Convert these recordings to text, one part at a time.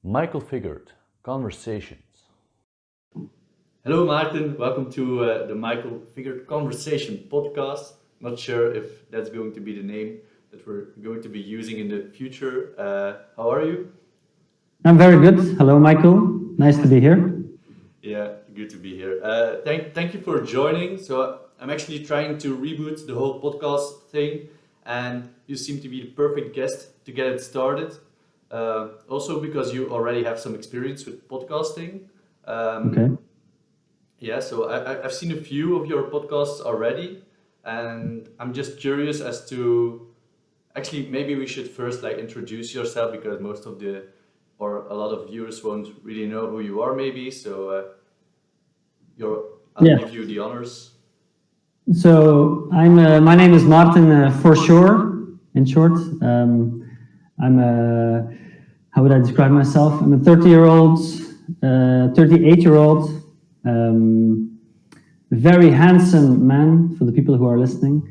Michael Figured, Conversations. Hello, Maarten. Welcome to the Michael Figured Conversation podcast. Not sure if that's going to be the name that we're going to be using in the future. How are you? I'm very good. Hello, Michael. Nice to be here. Yeah, good to be here. Thank you for joining. So I'm actually trying to reboot the whole podcast thing, and you seem to be the perfect guest to get it started. Also because you already have some experience with podcasting. Okay. Yeah, so I've seen a few of your podcasts already, and I'm just curious as to, actually, maybe we should first introduce yourself, because most of or a lot of viewers won't really know who you are maybe, so I'll give you the honors. So my name is Maarten Verschuere, in short. I'm how would I describe myself? I'm a 38-year-old, very handsome man for the people who are listening.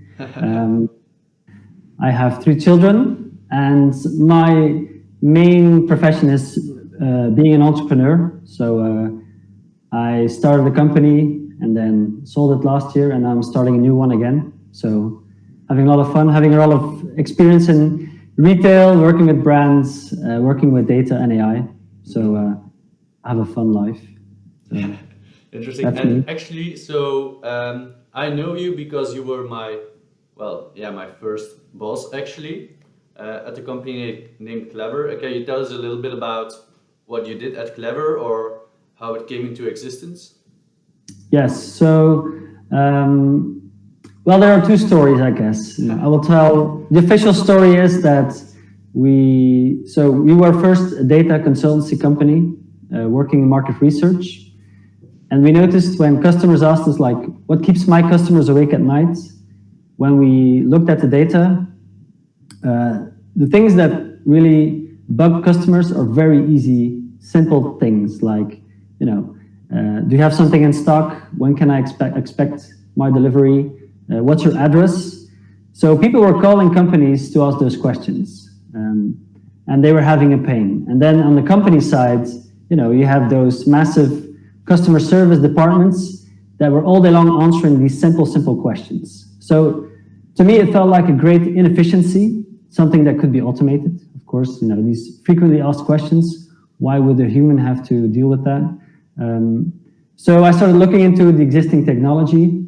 I have 3 children, and my main profession is being an entrepreneur. So I started a company and then sold it last year, and I'm starting a new one again. So having a lot of fun, having a lot of experience in retail, working with brands, working with data and AI. So I have a fun life. So interesting. And actually, so I know you because you were my first boss actually at a company named Clever. Can you tell us a little bit about what you did at Clever or how it came into existence? Yes. So, well, there are 2 stories, I guess. I will tell. The official story is that we were first a data consultancy company working in market research, and we noticed when customers asked us what keeps my customers awake at night. When we looked at the data, the things that really bug customers are very easy, simple things like, do you have something in stock? When can I expect my delivery? What's your address? So people were calling companies to ask those questions, and they were having a pain. And then on the company side, you have those massive customer service departments that were all day long answering these simple questions. So to me, it felt like a great inefficiency, something that could be automated. Of course, these frequently asked questions, why would a human have to deal with that? So I started looking into the existing technology,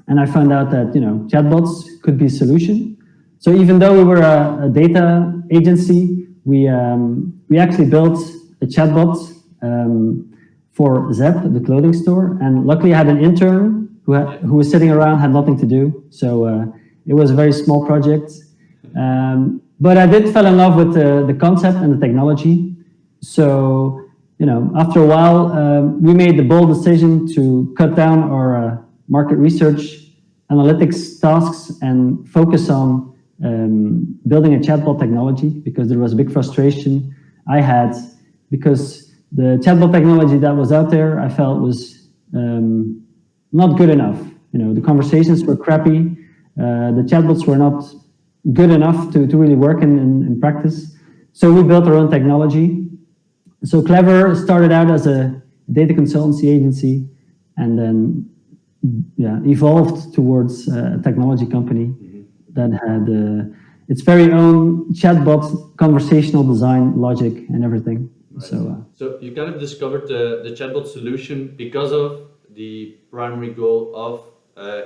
and I found out that chatbots could be a solution. So even though we were a data agency, we actually built a chatbot for Zep, the clothing store, and luckily I had an intern who was sitting around, had nothing to do. So it was a very small project, but I did fall in love with the concept and the technology. So after a while, we made the bold decision to cut down our market research analytics tasks and focus on building a chatbot technology, because there was a big frustration I had, because the chatbot technology that was out there I felt was not good enough. The conversations were crappy, the chatbots were not good enough to really work in practice. So we built our own technology. So Clever started out as a data consultancy agency, and then evolved towards a technology company that had its very own chatbot, conversational design, logic, and everything. Right. So you kind of discovered the chatbot solution because of the primary goal of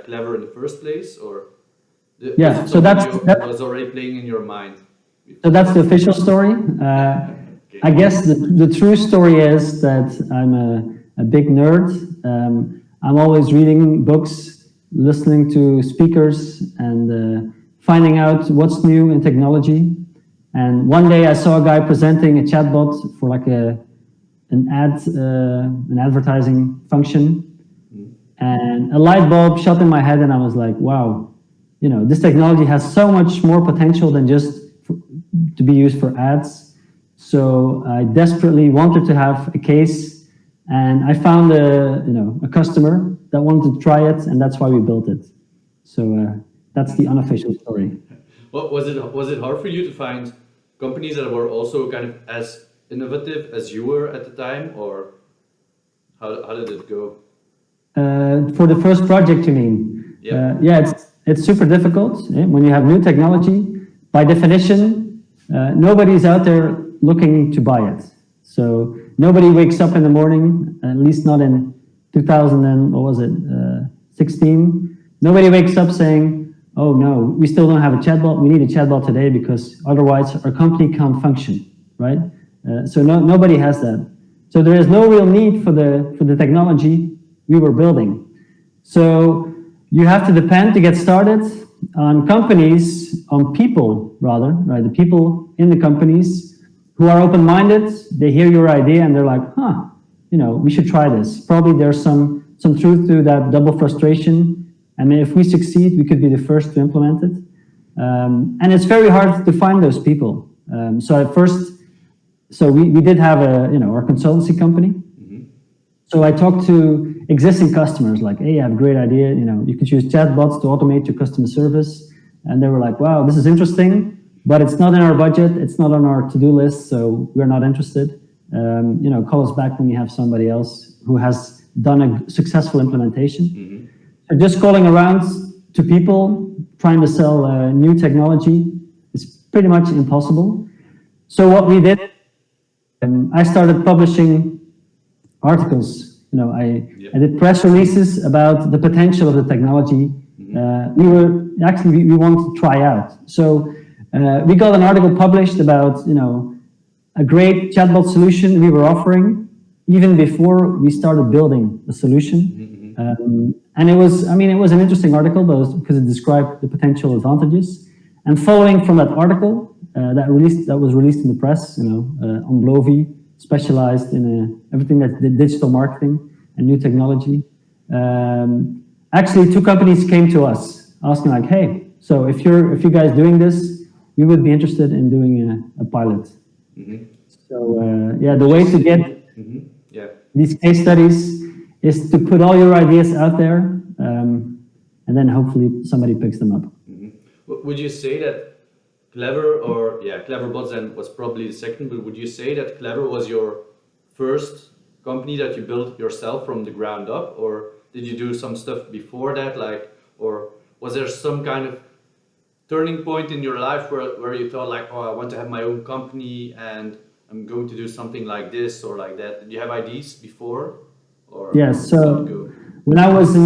Clever in the first place, or so that was already playing in your mind? So that's the official story. I guess the true story is that I'm a big nerd. I'm always reading books, listening to speakers, and finding out what's new in technology. And one day I saw a guy presenting a chatbot for an advertising function, and a light bulb shot in my head, and I was like, wow, this technology has so much more potential than just to be used for ads. So I desperately wanted to have a case, and I found a customer that wanted to try it, and that's why we built it. So that's the unofficial story. Was it hard for you to find companies that were also kind of as innovative as you were at the time, or how did it go? For the first project, you mean? Yeah. Yeah, it's super difficult when you have new technology. By definition, nobody's out there looking to buy it. So nobody wakes up in the morning, at least not in 2016. Nobody wakes up saying, "Oh no, we still don't have a chatbot. We need a chatbot today because otherwise our company can't function." Right? So nobody has that. So there is no real need for the technology we were building. So you have to depend to get started on companies, on people rather, right? The people in the companies who are open-minded. They hear your idea and they're like, we should try this. Probably there's some truth to that double frustration. I mean, if we succeed, we could be the first to implement it. And it's very hard to find those people. So at first, we did have our consultancy company. So I talked to existing customers like, hey, I have a great idea. You could use chatbots to automate your customer service. And they were like, wow, this is interesting, but it's not in our budget. It's not on our to-do list. So we're not interested. Call us back when you have somebody else who has done a successful implementation. So just calling around to people, trying to sell new technology is pretty much impossible. So what we did, I started publishing articles. I did press releases about the potential of the technology. We wanted to try out. So we got an article published about a great chatbot solution we were offering even before we started building the solution. And it was an interesting article, because it described the potential advantages. And following from that article that was released in the press, on Blovi, specialized in everything that's digital marketing and new technology. Actually, two companies came to us asking like, hey, so if you guys doing this, we would be interested in doing a pilot. So the way to get these case studies is to put all your ideas out there, and then hopefully somebody picks them up. Would you say that Cleverbots then was probably the second, but would you say that Clever was your first company that you built yourself from the ground up, or did you do some stuff before that, or was there some kind of turning point in your life where you thought like, oh, I want to have my own company and I'm going to do something like this or like that? Did you have ideas before? Or yes, so when I was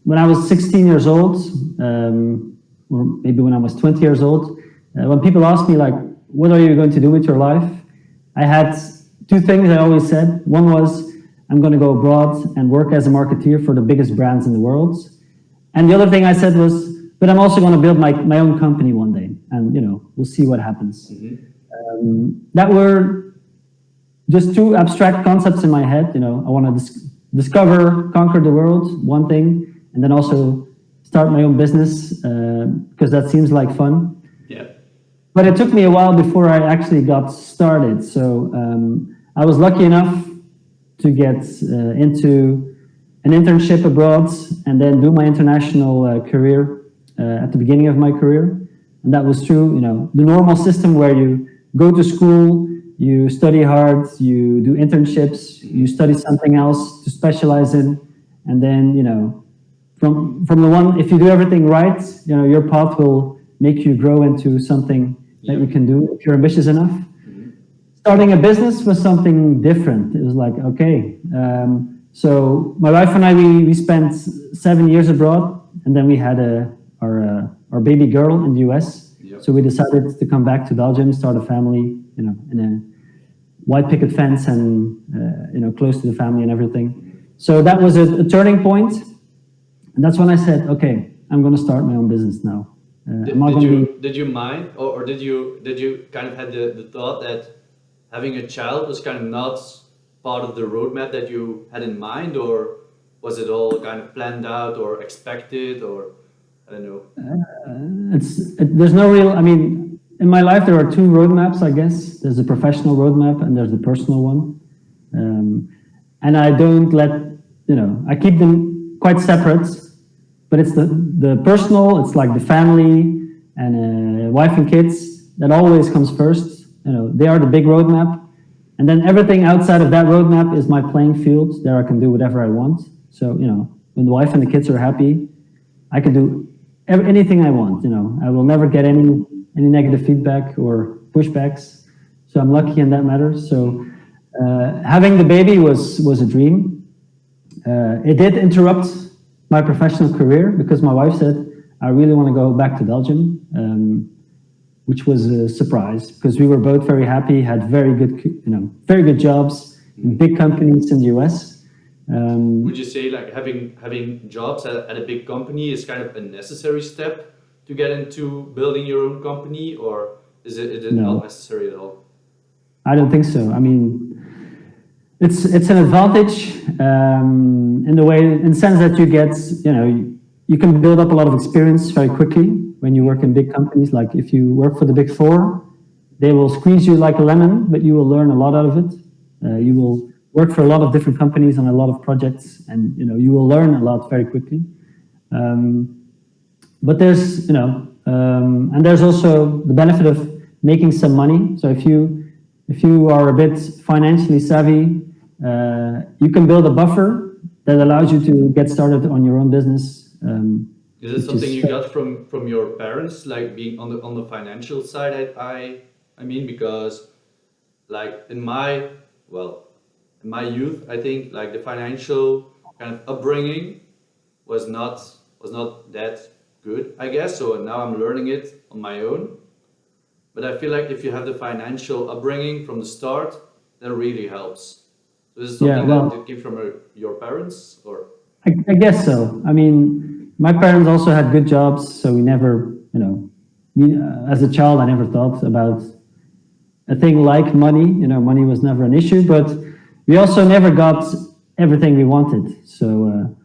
when I was 16 years old, or maybe when I was 20 years old, when people asked me like, what are you going to do with your life? I had two things I always said. One was, I'm going to go abroad and work as a marketeer for the biggest brands in the world. And the other thing I said was, but I'm also going to build my own company one day, and we'll see what happens. That were just two abstract concepts in my head. I want to discover, conquer the world, one thing, and then also start my own business, because that seems like fun. Yeah. But it took me a while before I actually got started. So I was lucky enough to get into an internship abroad and then do my international career at the beginning of my career. And that was through, the normal system where you go to school, you study hard, you do internships, you study something else to specialize in, and then, from the one, if you do everything right, your path will make you grow into something that you can do if you're ambitious enough. Starting a business was something different. It was like, okay, so my wife and I, we spent 7 years abroad, and then we had our baby girl in the US. Yep. So we decided to come back to Belgium, start a family, in a white picket fence and, close to the family and everything. So that was a turning point. And that's when I said, okay, I'm going to start my own business now. Did you mind, or did you kind of had the thought that having a child was kind of not part of the roadmap that you had in mind, or was it all kind of planned out or expected, or I don't know? There's no real, in my life there are two roadmaps, I guess. There's a professional roadmap and there's the personal one. And I don't I keep them quite separate, but it's the personal, it's like the family and wife and kids, that always comes first. they are the big roadmap. And then everything outside of that roadmap is my playing field. There I can do whatever I want. So, when the wife and the kids are happy, I can do anything I want. I will never get any negative feedback or pushbacks. So I'm lucky in that matter. So having the baby was a dream. It did interrupt my professional career because my wife said, I really want to go back to Belgium, which was a surprise because we were both very happy, had very good jobs in big companies in the US. Would you say like having jobs at a big company is kind of a necessary step to get into building your own company, or is it not necessary at all? I don't think so. I mean, it's an advantage in the sense that you get, you can build up a lot of experience very quickly when you work in big companies. Like if you work for the Big Four, they will squeeze you like a lemon, but you will learn a lot out of it. You will work for a lot of different companies on a lot of projects, and you will learn a lot very quickly. But there's and there's also the benefit of making some money. So if you are a bit financially savvy, you can build a buffer that allows you to get started on your own business. Is it something you got from your parents, like being on the financial side? I mean, because like in my youth, I think like the financial kind of upbringing was not that good, I guess. So now I'm learning it on my own. But I feel like if you have the financial upbringing from the start, that really helps. So is it something that came from your parents, or? I guess so. I mean, my parents also had good jobs, so we never, as a child, I never thought about a thing like money. Money was never an issue, but we also never got everything we wanted. So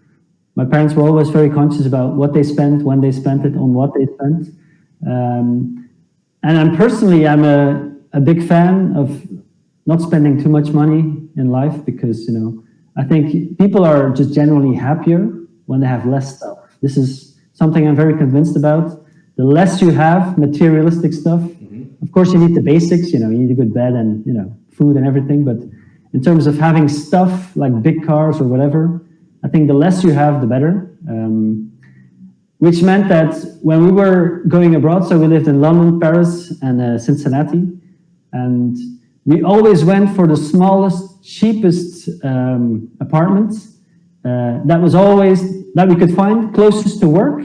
my parents were always very conscious about what they spent, when they spent it, on what they spent. And I'm a big fan of not spending too much money in life because, I think people are just generally happier when they have less stuff. This is something I'm very convinced about. The less you have materialistic stuff, of course you need the basics, you need a good bed and, food and everything. But in terms of having stuff like big cars or whatever, I think the less you have, the better. Which meant that when we were going abroad, so we lived in London, Paris, and Cincinnati, and we always went for the smallest, cheapest apartments that we could find closest to work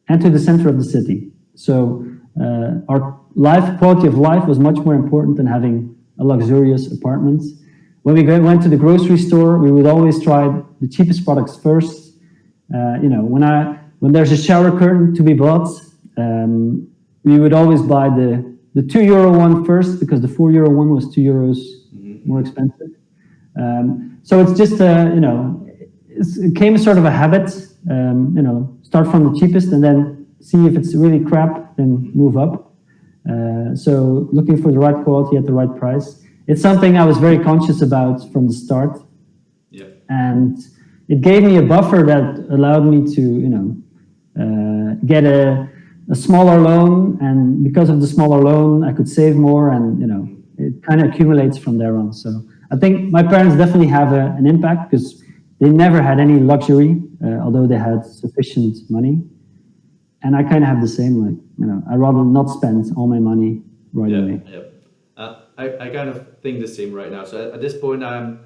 and to the center of the city. So our quality of life was much more important than having a luxurious apartment. When we went to the grocery store, we would always try the cheapest products first. When there's a shower curtain to be bought, we would always buy the €2 one first because the €4 one was €2 more expensive. So it's just it became sort of a habit. Start from the cheapest and then see if it's really crap, then move up. So looking for the right quality at the right price. It's something I was very conscious about from the start. Yeah. And it gave me a buffer that allowed me to, get a smaller loan, and because of the smaller loan, I could save more, and it kind of accumulates from there on. So I think my parents definitely have an impact because they never had any luxury, although they had sufficient money. And I kind of have the same, I'd rather not spend all my money right away. Yeah. I kind of think the same right now. So at this point, I'm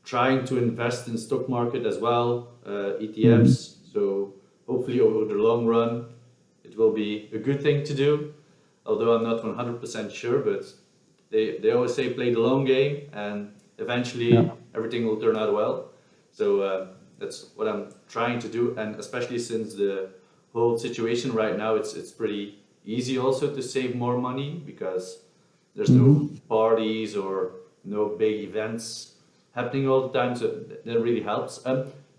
trying to invest in stock market as well, ETFs. So hopefully over the long run, it will be a good thing to do. Although I'm not 100% sure, but they always say play the long game, and eventually everything will turn out well. So that's what I'm trying to do, and especially since the whole situation right now, it's pretty easy also to save more money because there's no parties or no big events happening all the time, so that really helps.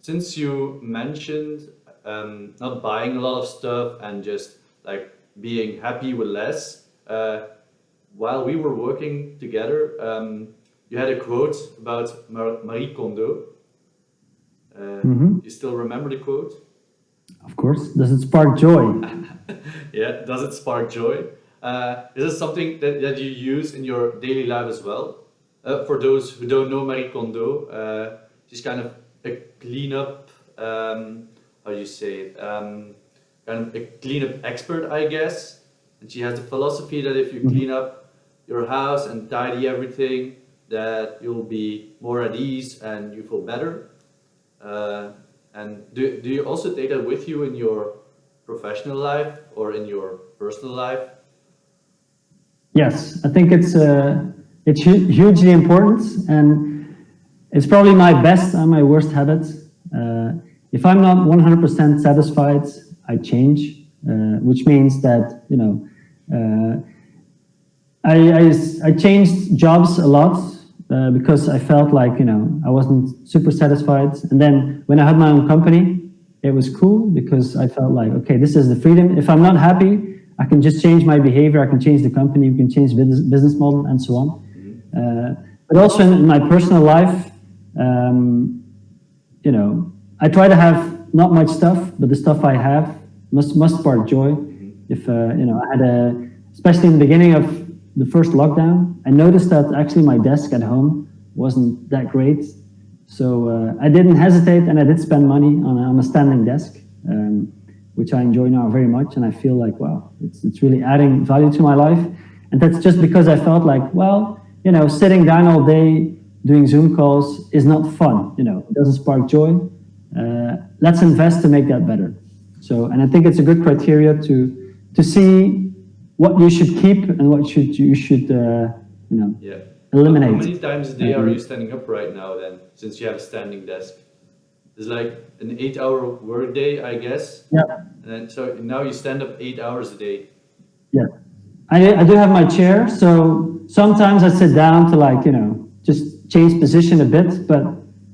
Since you mentioned not buying a lot of stuff and just like being happy with less, while we were working together, you had a quote about Marie Kondo. You still remember the quote? Of course. Does it spark joy? Yeah, does it spark joy? Is this something that you use in your daily life as well? For those who don't know Marie Kondo, she's kind of a cleanup, how do you say it? Kind of a cleanup expert, I guess. And she has the philosophy that if you clean up your house and tidy everything, that you'll be more at ease and you feel better. And do you also take that with you in your professional life or in your personal life? Yes, I think it's hugely important, and it's probably my best and my worst habit. If I'm not 100% satisfied, I change, which means that, you know, I changed jobs a lot because I felt like, you know, I wasn't super satisfied. And then when I had my own company, it was cool because I felt like, okay, this is the freedom. If I'm not happy, I can just change my behavior, I can change the company, we can change business model and so on. But also in my personal life, you know, I try to have not much stuff, but the stuff I have must spark joy. If, you know, I had especially in the beginning of the first lockdown, I noticed that actually my desk at home wasn't that great. So I didn't hesitate, and I did spend money on a standing desk. Which I enjoy now very much, and I feel like, wow, it's really adding value to my life. And that's just because I felt like, well, you know, sitting down all day doing Zoom calls is not fun, you know, it doesn't spark joy. Let's invest to make that better. So, and I think it's a good criteria to see what you should keep and what you should you know, eliminate. How many times a day are you standing up right now then, since you have a standing desk? It's like an 8-hour work day, I guess. Yeah. And then, so now you stand up 8 hours a day. Yeah. I do have my chair, so sometimes I sit down to, like, you know, just change position a bit, but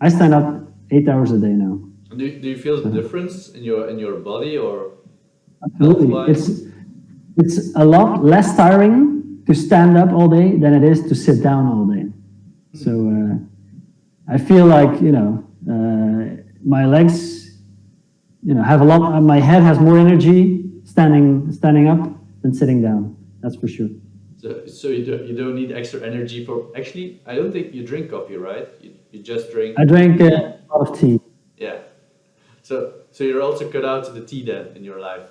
I stand up 8 hours a day now. Do you feel the difference in your body or Absolutely. It's a lot less tiring to stand up all day than it is to sit down all day. So I feel like, you know, my legs, you know, have a lot. My head has more energy standing up than sitting down. That's for sure. So you don't need extra energy for. Actually, I don't think you drink coffee, right? You just drink. I drink a lot of tea. Yeah. So you're also cut out to the tea then in your life.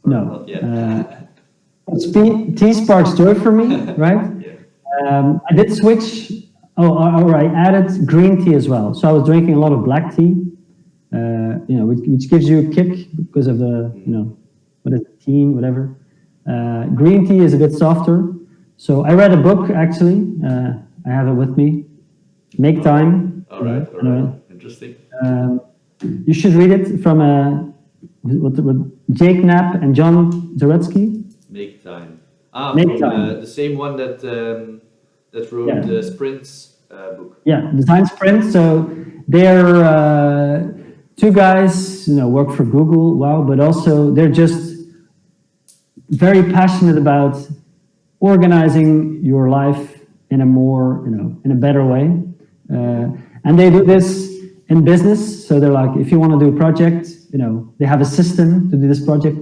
Or No. Not yet. Tea sparks joy for me, right? Yeah. I did switch. Or I added green tea as well. So I was drinking a lot of black tea, you know, which gives you a kick because of the, you know, what is it, thein, whatever. Green tea is a bit softer. So I read a book, actually. I have it with me. Make Time. All right. Interesting. You should read it from Jake Knapp and John Zeratsky. Make Time. Make Time. The same one that wrote the Sprints book. Yeah, Design Sprint. So they're two guys, you know, work for Google, wow, but also they're just very passionate about organizing your life in a more, you know, in a better way. And they do this in business. So they're like, if you want to do a project, you know, they have a system to do this project,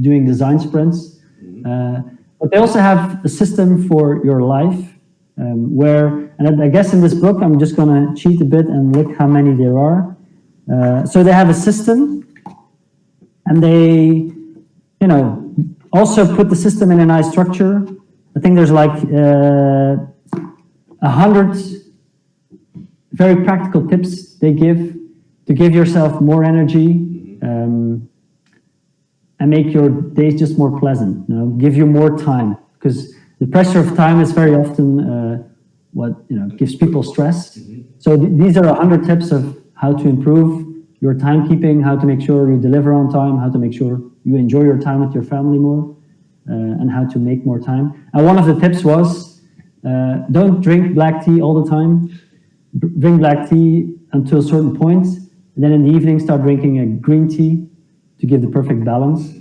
doing design sprints. But they also have a system for your life. And I guess in this book, I'm just going to cheat a bit and look how many there are. So they have a system, and they, you know, also put the system in a nice structure. I think there's like 100 very practical tips they give to give yourself more energy and make your days just more pleasant. You know, give you more time, because the pressure of time is very often what, you know, gives people stress. So these are 100 tips of how to improve your timekeeping, how to make sure you deliver on time, how to make sure you enjoy your time with your family more, and how to make more time. And one of the tips was, don't drink black tea all the time. Drink black tea until a certain point, and then in the evening start drinking a green tea to give the perfect balance.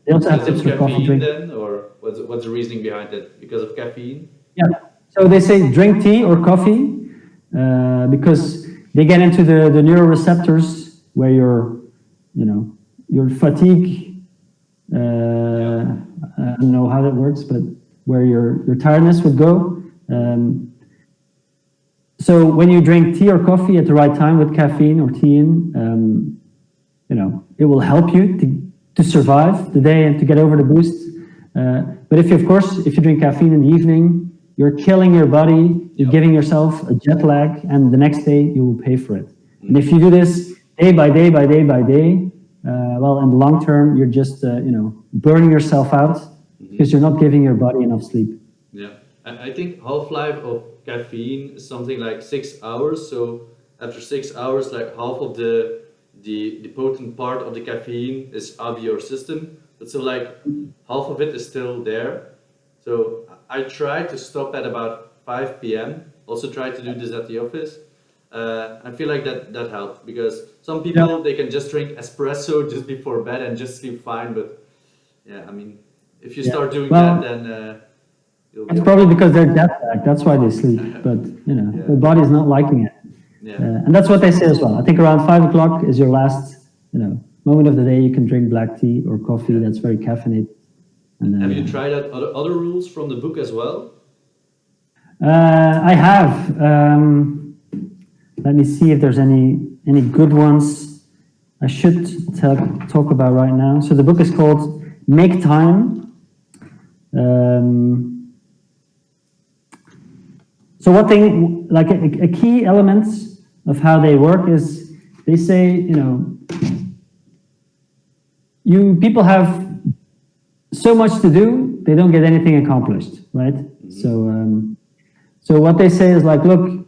They also have tips for coffee drink. Then, or what's the reasoning behind it? Because of caffeine? Yeah. So they say drink tea or coffee because they get into the neuroreceptors where your fatigue, I don't know how that works, but where your tiredness would go. So when you drink tea or coffee at the right time with caffeine or tea in, it will help you to survive the day and to get over the boost. But if you drink caffeine in the evening, you're killing your body, you're giving yourself a jet lag, and the next day you will pay for it. And if you do this day by day by day by day, well, in the long term, you're just, burning yourself out because you're not giving your body enough sleep. Yeah, I think half-life of caffeine is something like 6 hours. So after 6 hours, like half of the potent part of the caffeine is out of your system. But so like half of it is still there. So I try to stop at about 5 p.m. Also try to do this at the office. I feel like that helped because some people, they can just drink espresso just before bed and just sleep fine. But yeah, I mean, if you start doing that, then it's probably because they're jet lagged. That's why they sleep. But their body's not liking it. Yeah. And that's what they say as well. I think around 5 o'clock is your last, moment of the day. You can drink black tea or coffee that's very caffeinated. And, have you tried out other rules from the book as well? I have. Let me see if there's any good ones I should talk about right now. So the book is called Make Time. So one thing, like a key element of how they work is they say, people have so much to do, they don't get anything accomplished, right? Mm-hmm. So what they say is like, look,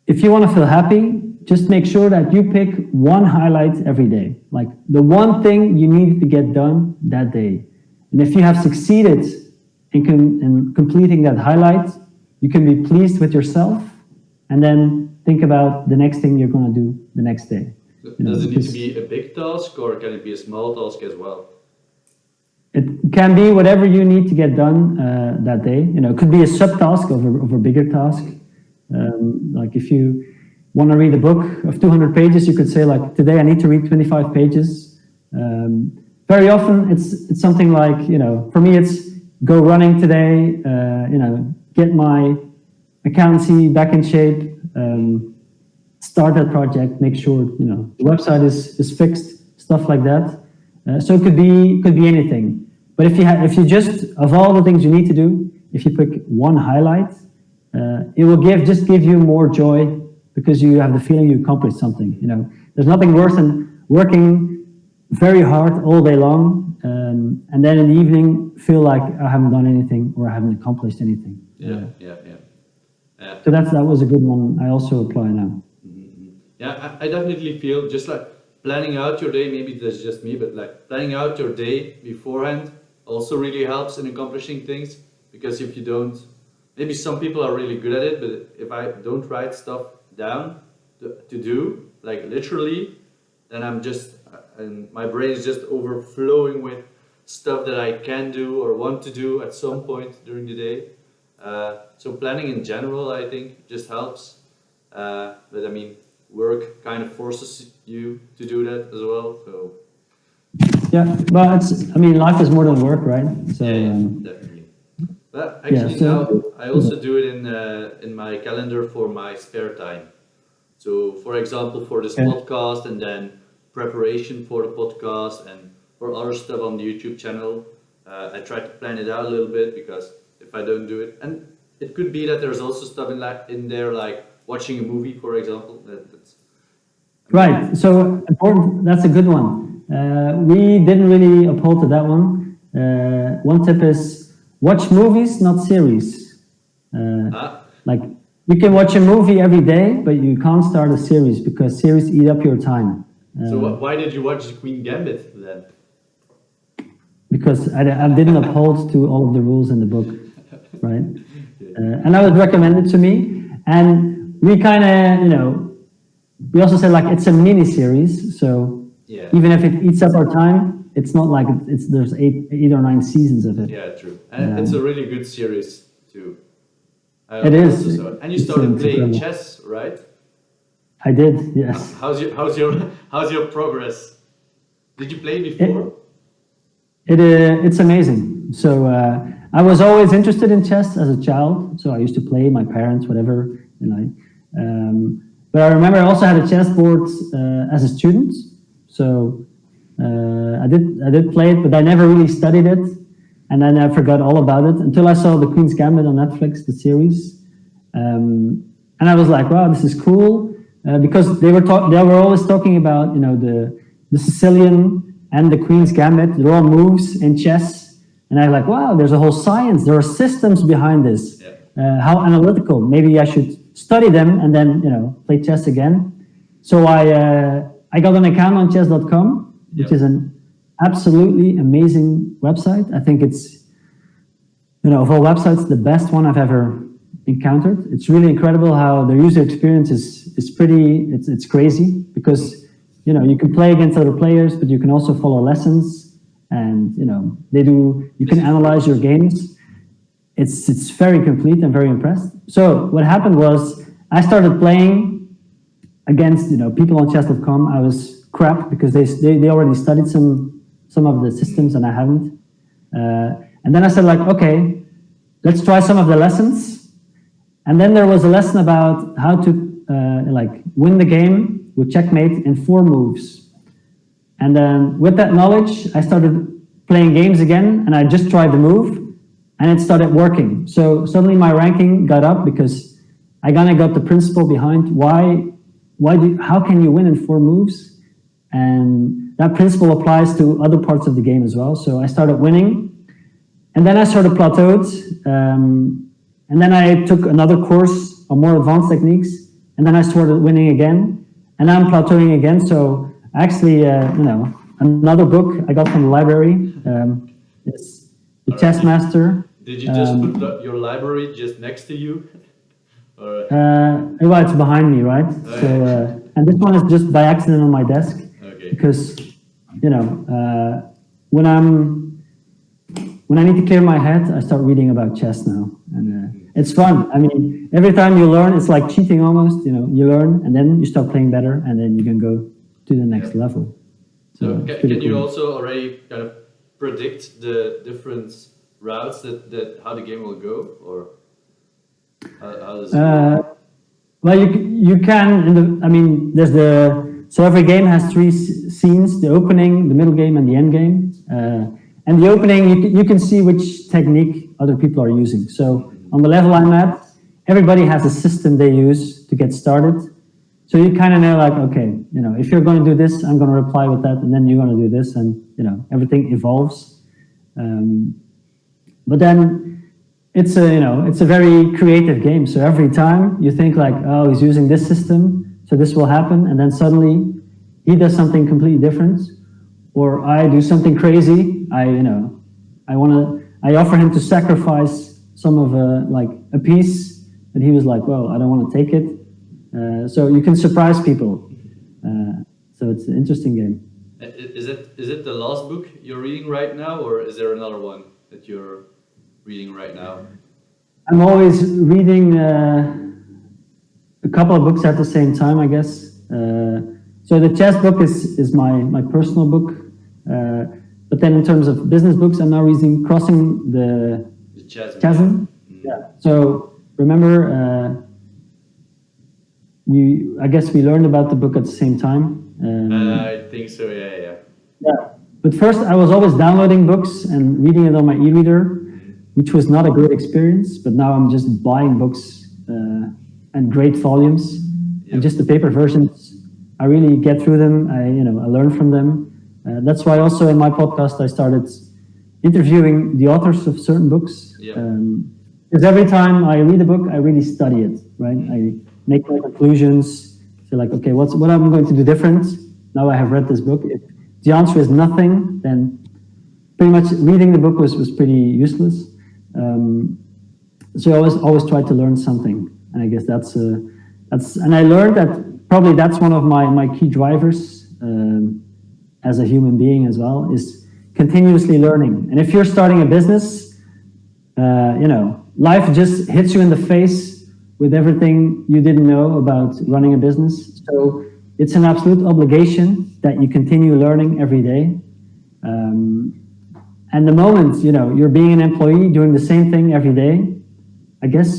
if you want to feel happy, just make sure that you pick one highlight every day, like the one thing you need to get done that day. And if you have succeeded in completing that highlight, you can be pleased with yourself and then think about the next thing you're going to do the next day. Does it need to be a big task or can it be a small task as well? It can be whatever you need to get done that day. It could be a subtask of a bigger task. Like if you want to read a book of 200 pages, you could say like, today I need to read 25 pages. Very often it's something like, for me it's go running today, get my accountancy back in shape, start that project, make sure, the website is fixed, stuff like that. So it could be anything. But if you just, of all the things you need to do, if you pick one highlight, it will give you more joy because you have the feeling you accomplished something. There's nothing worse than working very hard all day long, and then in the evening feel like I haven't done anything or I haven't accomplished anything. Yeah. So that was a good one. I also apply now. Mm-hmm. Yeah, I definitely feel just like planning out your day. Maybe that's just me, but like planning out your day beforehand also really helps in accomplishing things. Because if you don't, maybe some people are really good at it, but if I don't write stuff down to do, like literally, then and my brain is just overflowing with stuff that I can do or want to do at some point during the day. So planning in general, I think, just helps. But I mean, work kind of forces you to do that as well. So yeah, but life is more than work, right? So definitely. But actually, now I also do it in my calendar for my spare time. So, for example, for this podcast, and then preparation for the podcast, and for other stuff on the YouTube channel, I try to plan it out a little bit because if I don't do it, and it could be that there's also stuff in there like watching a movie, for example. Right. So important. That's a good one. We didn't really uphold to that one. One tip is watch movies, not series. Like you can watch a movie every day, but you can't start a series because series eat up your time. So why did you watch the Queen Gambit then? Because I didn't uphold to all of the rules in the book, right? And that was recommended to me, and we kind of, we also said like it's a mini series, so even if it eats up our time, it's not like there's eight or 9 seasons of it. Yeah, true, and it's a really good series too. It is. And you started playing chess, right? I did, yes. How's your progress? Did you play before? It's amazing. So I was always interested in chess as a child. So I used to play, my parents, whatever, but I remember I also had a chessboard as a student. So I did play it, but I never really studied it. And then I forgot all about it until I saw the Queen's Gambit on Netflix, the series. And I was like, wow, this is cool. Because they were always talking about, the Sicilian and the Queen's Gambit, they're all moves in chess. And I'm like, wow, there's a whole science. There are systems behind this. Yeah. How analytical. Maybe I should study them and then, play chess again. So I got an account on chess.com, which is an absolutely amazing website. I think it's, of all websites, the best one I've ever encountered. It's really incredible how the user experience is pretty, it's crazy because, you can play against other players, but you can also follow lessons and, you can analyze your games. It's very complete. I'm very impressed. So what happened was I started playing against, people on chess.com. I was crap because they already studied some of the systems and I haven't. And then I said like, okay, let's try some of the lessons. And then there was a lesson about how to win the game with checkmate in 4 moves. And then with that knowledge, I started playing games again and I just tried the move and it started working. So suddenly my ranking got up because I kind of got the principle behind how can you win in 4 moves? And that principle applies to other parts of the game as well. So I started winning and then I sort of plateaued. And then I took another course on more advanced techniques, and then I started winning again, and I'm plateauing again. So actually, another book I got from the library is The Chess Master. Did you just put your library just next to you? Or? Well, it's behind me, right? Oh, so, and this one is just by accident on my desk, because when I need to clear my head, I start reading about chess now, and it's fun. I mean, every time you learn, it's like cheating almost. You learn, and then you start playing better, and then you can go to the next level. So can you also already kind of predict the different routes that how the game will go, or how does it work? Well, you can. So every game has 3 scenes: the opening, the middle game, and the end game. And the opening, you can see which technique other people are using. So on the level I'm at, everybody has a system they use to get started. So you kind of know like, okay, if you're going to do this, I'm going to reply with that, and then you're going to do this, and everything evolves. But then it's a very creative game. So every time you think like, oh, he's using this system, so this will happen, and then suddenly he does something completely different. Or I do something crazy. I offer him to sacrifice some of a piece, and he was like, "Well, I don't want to take it." So you can surprise people. So it's an interesting game. Is it the last book you're reading right now, or is there another one that you're reading right now? I'm always reading a couple of books at the same time, I guess. So the chess book is my personal book. But then in terms of business books, I'm now reading Crossing the Chasm. Yeah. So remember, I guess we learned about the book at the same time. I think so. Yeah. Yeah. But first, I was always downloading books and reading it on my e-reader, which was not a great experience. But now I'm just buying books and great volumes, and just the paper versions. I really get through them. I learn from them. That's why also in my podcast I started interviewing the authors of certain books. Because every time I read a book, I really study it, right? I make my conclusions. So like, okay, what I'm going to do different? Now I have read this book. If the answer is nothing, then pretty much reading the book was pretty useless. So I always try to learn something, and I guess that's and I learned that probably that's one of my key drivers. As a human being as well, is continuously learning. And if you're starting a business, life just hits you in the face with everything you didn't know about running a business. So it's an absolute obligation that you continue learning every day. And the moment, you're being an employee doing the same thing every day, I guess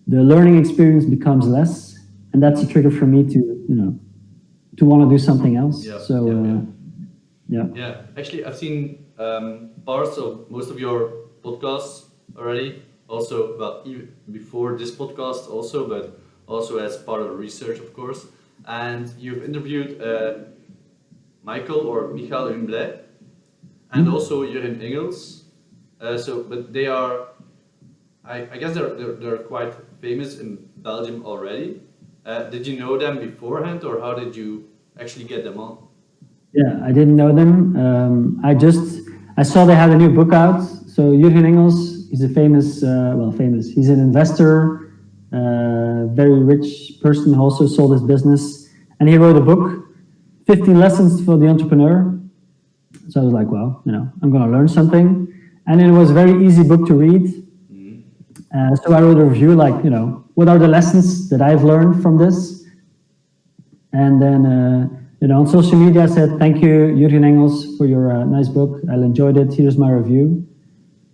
the learning experience becomes less, and that's a trigger for me to want to do something else. Yeah. Actually, I've seen parts of most of your podcasts already. Also, well, even before this podcast, also, but also as part of research, of course. And you've interviewed Michael Humblet, and also Jurgen Engels. But they are, I guess they're quite famous in Belgium already. Did you know them beforehand, or how did you actually get them on? Yeah, I didn't know them. I saw they had a new book out. So Jurgen Engels, he's a famous. He's an investor, very rich person who also sold his business, and he wrote a book, 15 Lessons for the Entrepreneur. So I was like, well, I'm going to learn something, and it was a very easy book to read. So I wrote a review, like, what are the lessons that I've learned from this? And then, on social media, I said, thank you, Jurgen Engels, for your nice book. I enjoyed it. Here's my review.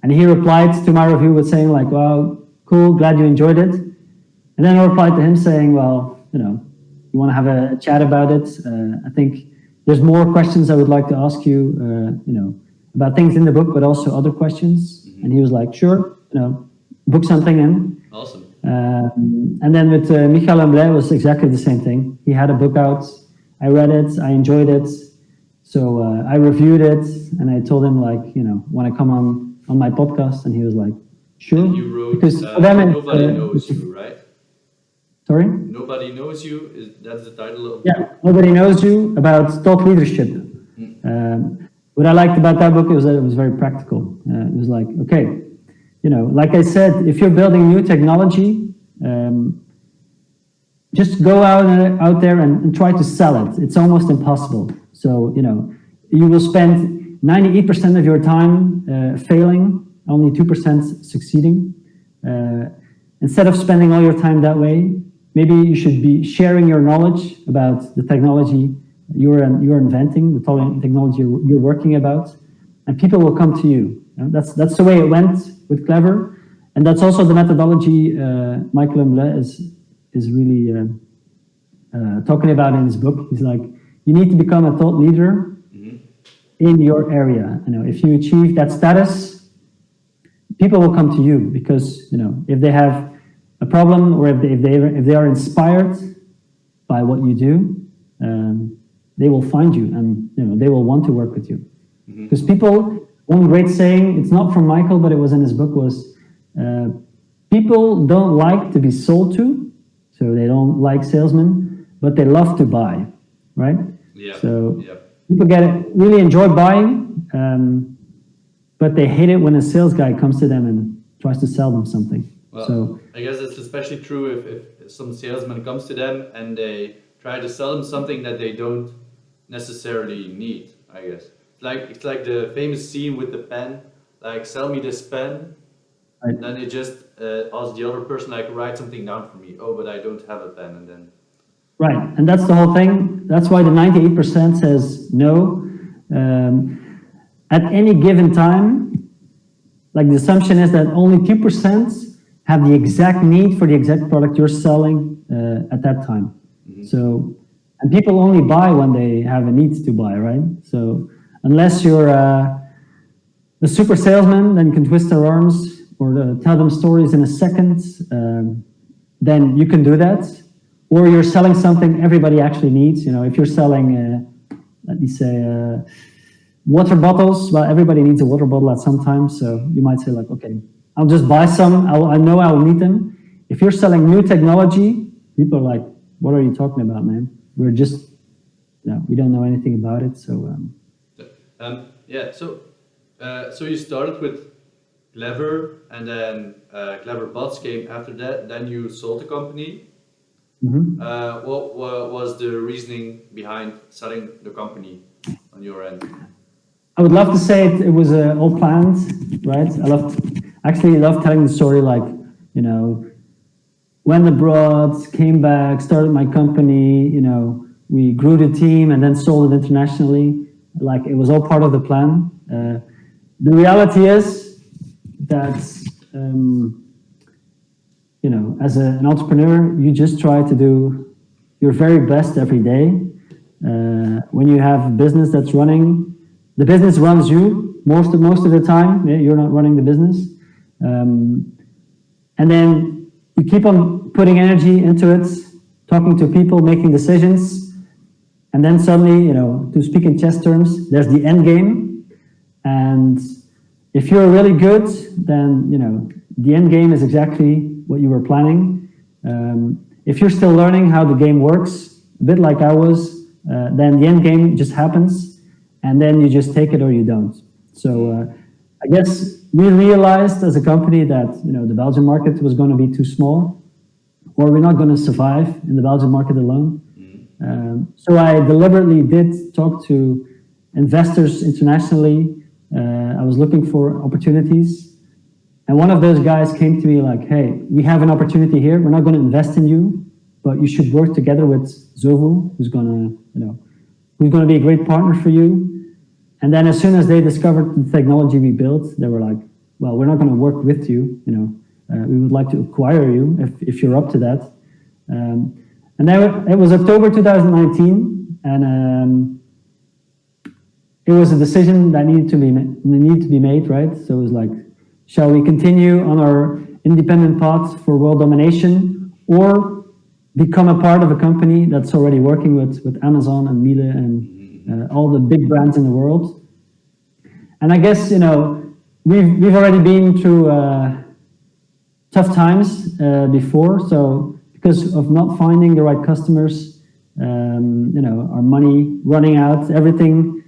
And he replied to my review with saying, like, well, cool, glad you enjoyed it. And then I replied to him saying, well, you want to have a chat about it? I think there's more questions I would like to ask you, about things in the book, but also other questions. And he was like, sure, book something in. Awesome. And then with Michael Humblet, it was exactly the same thing. He had a book out. I read it. I enjoyed it. So I reviewed it, and I told him, like, want to come on my podcast? And he was like, sure. And you wrote, because for them, nobody knows you, right? Sorry? Nobody Knows You, that's the title of Nobody Knows You, about thought leadership. What I liked about that book was that it was very practical. It was like, okay, like I said, if you're building new technology, just go out there and try to sell it. It's almost impossible. So, you will spend 98% of your time failing, only 2% succeeding. Instead of spending all your time that way, maybe you should be sharing your knowledge about the technology you're inventing, the technology you're working about, and people will come to you. That's the way it went with Clever, and that's also the methodology Michael Humblet is really talking about in his book. He's like, you need to become a thought leader in your area. If you achieve that status, people will come to you, because if they have a problem, or if they are inspired by what you do, they will find you, and they will want to work with you. Because people, one great saying, it's not from Michael, but it was in his book, was people don't like to be sold to, so they don't like salesmen, but they love to buy, right? Yeah. So people really enjoy buying, but they hate it when a sales guy comes to them and tries to sell them something. Well, so I guess it's especially true if some salesman comes to them and they try to sell them something that they don't necessarily need, I guess. It's like the famous scene with the pen, like, sell me this pen, right. And then they just ask the other person, like, write something down for me. Oh, but I don't have a pen, and then... Right, and that's the whole thing. That's why the 98% says no. At any given time, like, the assumption is that only 2% have the exact need for the exact product you're selling at that time. So, and people only buy when they have a need to buy, right? So unless you're a super salesman, then you can twist their arms or tell them stories in a second, then you can do that. Or you're selling something everybody actually needs. If you're selling, let me say, water bottles, well, everybody needs a water bottle at some time. So you might say, like, okay, I'll just buy some. I know I'll need them. If you're selling new technology, people are like, what are you talking about, man? We're just, we don't know anything about it. So, so you started with Clever, and then Cleverbots came after that. Then you sold the company. What was the reasoning behind selling the company on your end? I would love to say it was all planned, right? I love telling the story, like, went abroad, came back, started my company, we grew the team and then sold it internationally. Like, it was all part of the plan. the reality is that, as an entrepreneur, you just try to do your very best every day. When you have a business that's running, the business runs you most of the time. You're not running the business. And then you keep on putting energy into it, talking to people, making decisions. And then suddenly, to speak in chess terms, there's the end game. And if you're really good, then, the end game is exactly what you were planning. If you're still learning how the game works, a bit like I was, then the end game just happens, and then you just take it or you don't. So I guess we realized as a company that the Belgian market was going to be too small, or we're not going to survive in the Belgian market alone. So I deliberately did talk to investors internationally. I was looking for opportunities. And one of those guys came to me like, hey, we have an opportunity here. We're not going to invest in you, but you should work together with Zovu, who's going to be a great partner for you. And then as soon as they discovered the technology we built, they were like, well, we're not going to work with you. We would like to acquire you if you're up to that. And then it was October 2019, and it was a decision that needed to be made, right? So it was like, shall we continue on our independent path for world domination, or become a part of a company that's already working with Amazon and Miele and all the big brands in the world? And I guess, we've already been through tough times before. So because of not finding the right customers, our money running out, everything,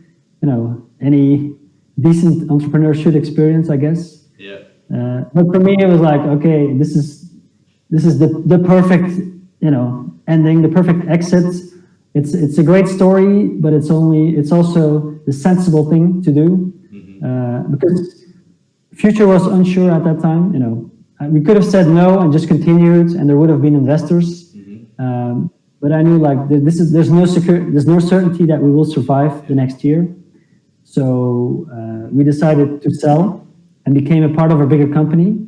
any decent entrepreneur should experience, I guess. Yeah. But for me, it was like, okay, this is the perfect, ending, the perfect exit. It's a great story, but it's also the sensible thing to do, because future was unsure at that time. We could have said no and just continued, and there would have been investors. But I knew like there's no certainty that we will survive the next year. So we decided to sell and became a part of a bigger company.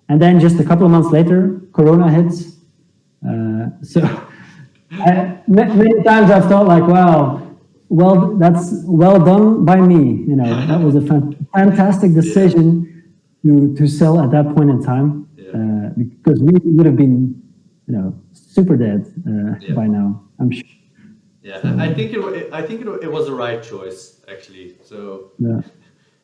And then just a couple of months later, Corona hits. Many times I've thought like, wow, well, that's well done by me. That was a fantastic decision to sell at that point in time, because we would have been, super dead by now, I'm sure. Yeah, so, I think it was the right choice actually. So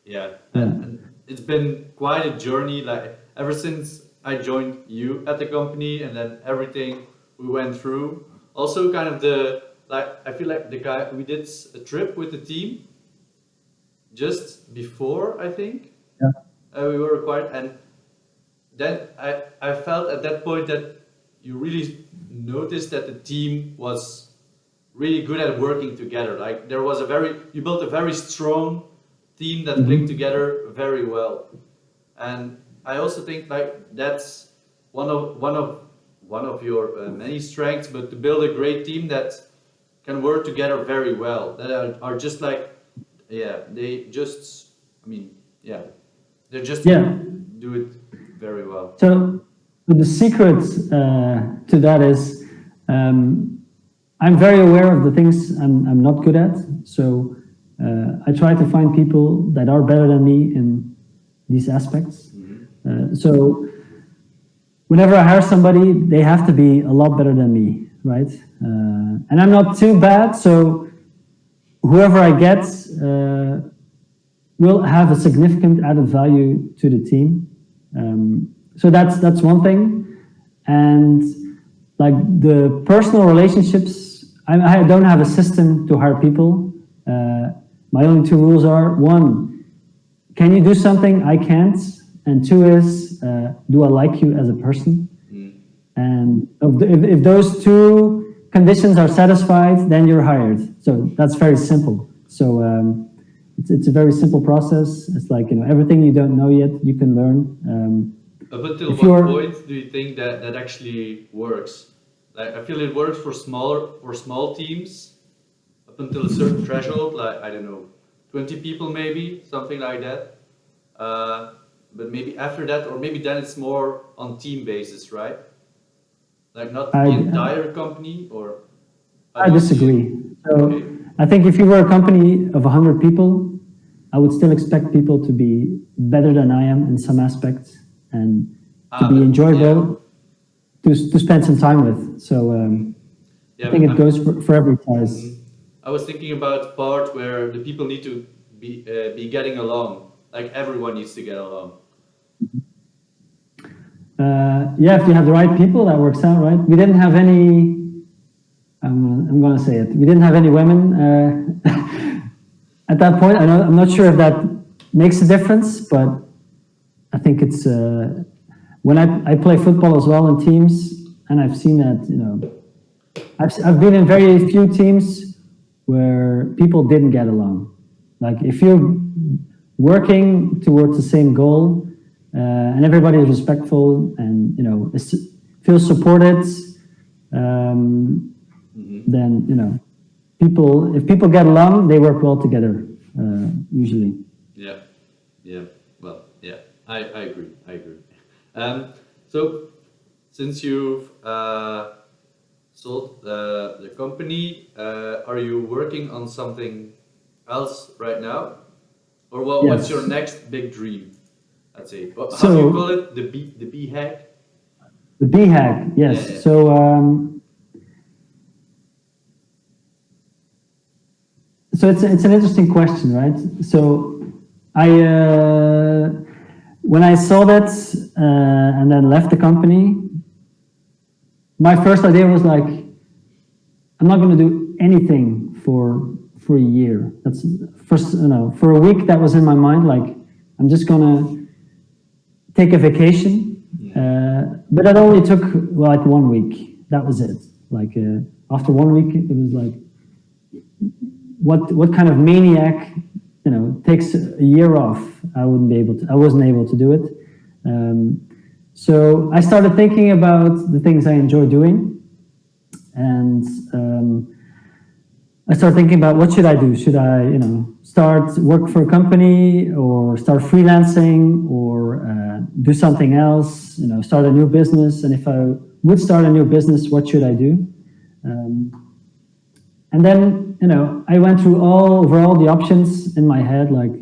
yeah. And it's been quite a journey. Like ever since I joined you at the company, and then everything we went through. Also, kind of I feel like we did a trip with the team just before, I think. We were required, and then I felt at that point that you really noticed that the team was really good at working together. Like you built a very strong team that clicked together very well. And I also think like that's one of your many strengths, but to build a great team that can work together very well, that are just like, they just do it very well. So the secret to that is, I'm very aware of the things I'm not good at. So I try to find people that are better than me in these aspects. So whenever I hire somebody, they have to be a lot better than me, right? And I'm not too bad, so whoever I get will have a significant added value to the team. So that's one thing. And like the personal relationships, I don't have a system to hire people. My only two rules are: one, can you do something I can't? And two is, do I like you as a person? And if those two conditions are satisfied, then you're hired. So that's very simple. So it's a very simple process. It's like, everything you don't know yet, you can learn. Up until what point do you think that actually works? Like, I feel it works for small teams up until a certain threshold, like, I don't know, 20 people maybe, something like that. but maybe after that, or maybe then it's more on team basis, right? Like not the I entire company, or how I do you see it? disagree. So Okay. I think if you were a company of 100 people, I would still expect people to be better than I am in some aspects and to be But yeah, enjoyable to spend some time with. So yeah. I think it I'm, goes for every size. I was thinking about part where the people need to be getting along. Like everyone needs to get along. Yeah, if you have the right people, that works out, right? We didn't have any. I'm gonna say it. We didn't have any women at that point. I'm not sure if that makes a difference, but I think it's when I play football as well in teams, and I've seen that, I've been in very few teams where people didn't get along. Like if you're working towards the same goal, and everybody is respectful and feels supported, then if people get along, they work well together usually. Yeah, yeah. Well, yeah. I agree. I agree. So since you've sold the company, are you working on something else right now, or what's Yes. your next big dream? Let's say. How do you So- call it? The B hack. The B hack, yes. Yeah. So it's an interesting question, right? So I when I saw that and then left the company, my first idea was like, I'm not going to do anything for a year. That's first, for a week that was in my mind. Like, I'm just going to take a vacation. But that only took like 1 week. That was it. Like after 1 week, it was like, what kind of maniac, takes a year off? I wasn't able to do it. So I started thinking about the things I enjoy doing, and I started thinking about what should I do? Should I, start work for a company, or start freelancing, or do something else? Start a new business. And if I would start a new business, what should I do? And then, I went through over all the options in my head. Like,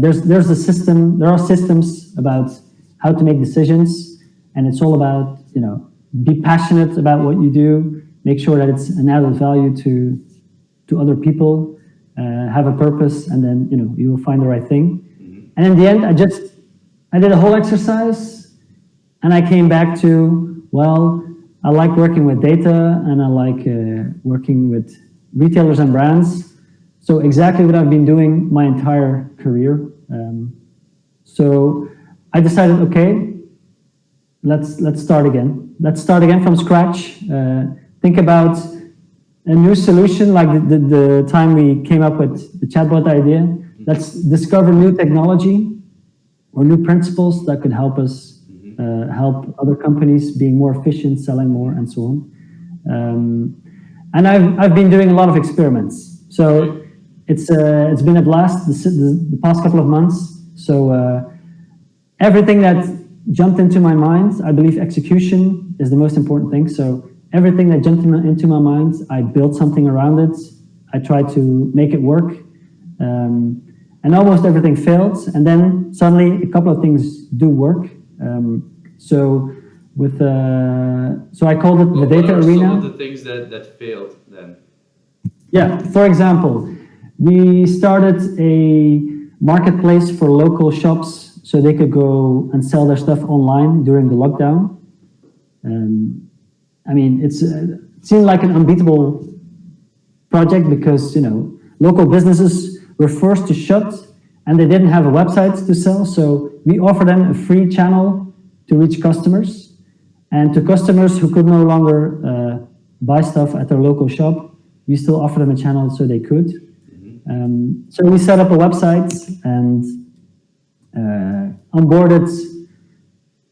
there's a system. There are systems about how to make decisions, and it's all about, be passionate about what you do. Make sure that it's an added value to other people. Have a purpose, and then you will find the right thing. And in the end, I did a whole exercise, and I came back to, well, I like working with data, and I like working with retailers and brands. So exactly what I've been doing my entire career. So I decided, okay, let's start again. Let's start again from scratch. Think about a new solution, like the time we came up with the chatbot idea. Let's discover new technology or new principles that could help us help other companies being more efficient, selling more, and so on. And I've been doing a lot of experiments. So it's been a blast the past couple of months. So everything that jumped into my mind, I believe execution is the most important thing. So everything that jumped into my mind, I built something around it. I tried to make it work. And almost everything failed. And then suddenly a couple of things do work. So I called it the data arena. Some of the things that failed then? Yeah, for example, we started a marketplace for local shops so they could go and sell their stuff online during the lockdown. I mean, it seemed like an unbeatable project because, local businesses were forced to shut and they didn't have a website to sell. So we offered them a free channel to reach customers, and to customers who could no longer buy stuff at their local shop, we still offered them a channel so they could. So we set up a website and onboarded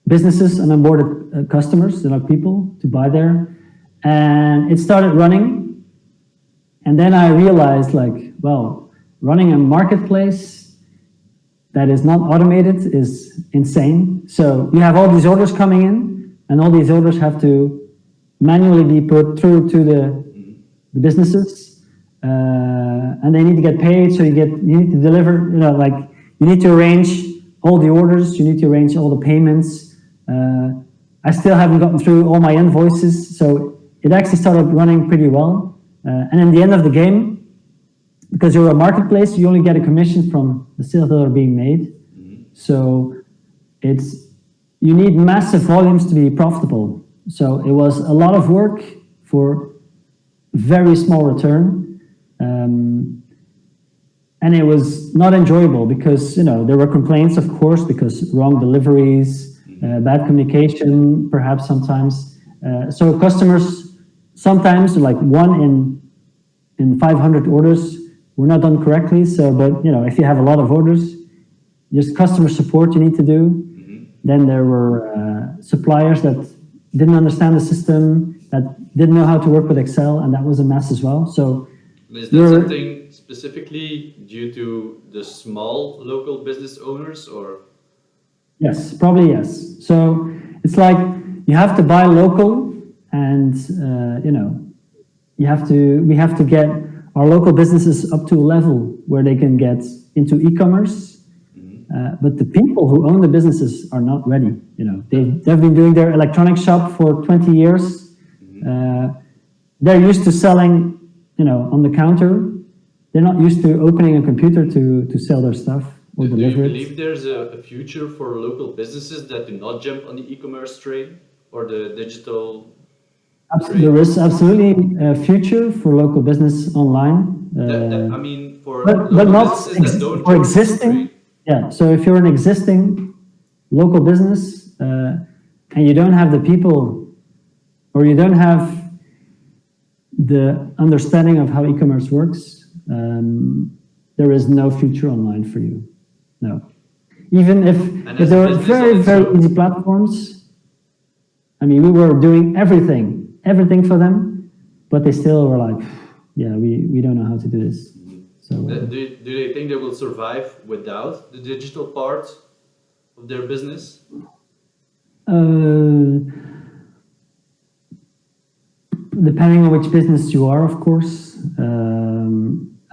businesses and onboarded customers, people to buy there, and it started running. And then I realized, like, well, running a marketplace, that is not automated is insane. So you have all these orders coming in, and all these orders have to manually be put through to the businesses, and they need to get paid. So you need to deliver. Like you need to arrange all the orders. You need to arrange all the payments. I still haven't gotten through all my invoices, so it actually started running pretty well. And in the end of the game, because you're a marketplace, you only get a commission from the sales that are being made. So you need massive volumes to be profitable. So it was a lot of work for very small return. And it was not enjoyable because, there were complaints, of course, because wrong deliveries, bad communication, perhaps sometimes. So customers, sometimes like 1 in 500 orders were not done correctly. So, but if you have a lot of orders, just customer support you need to do. Then there were suppliers that didn't understand the system, that didn't know how to work with Excel, and that was a mess as well. So, is that something specifically due to the small local business owners, or? Yes, probably yes. So it's like you have to buy local, and we have to get our local businesses up to a level where they can get into e-commerce. But the people who own the businesses are not ready. They've been doing their electronic shop for 20 years. They're used to selling, on the counter. They're not used to opening a computer to sell their stuff or deliver it. Do you believe there's a future for local businesses that do not jump on the e-commerce train or the digital? There is absolutely a future for local business online. But not for existing. Yeah, so if you're an existing local business and you don't have the people, or you don't have the understanding of how e-commerce works, there is no future online for you. No. Even if there were very, very easy platforms, we were doing everything for them, but they still were like, yeah, we don't know how to do this. So, do they think they will survive without the digital part of their business? Depending on which business you are, of course.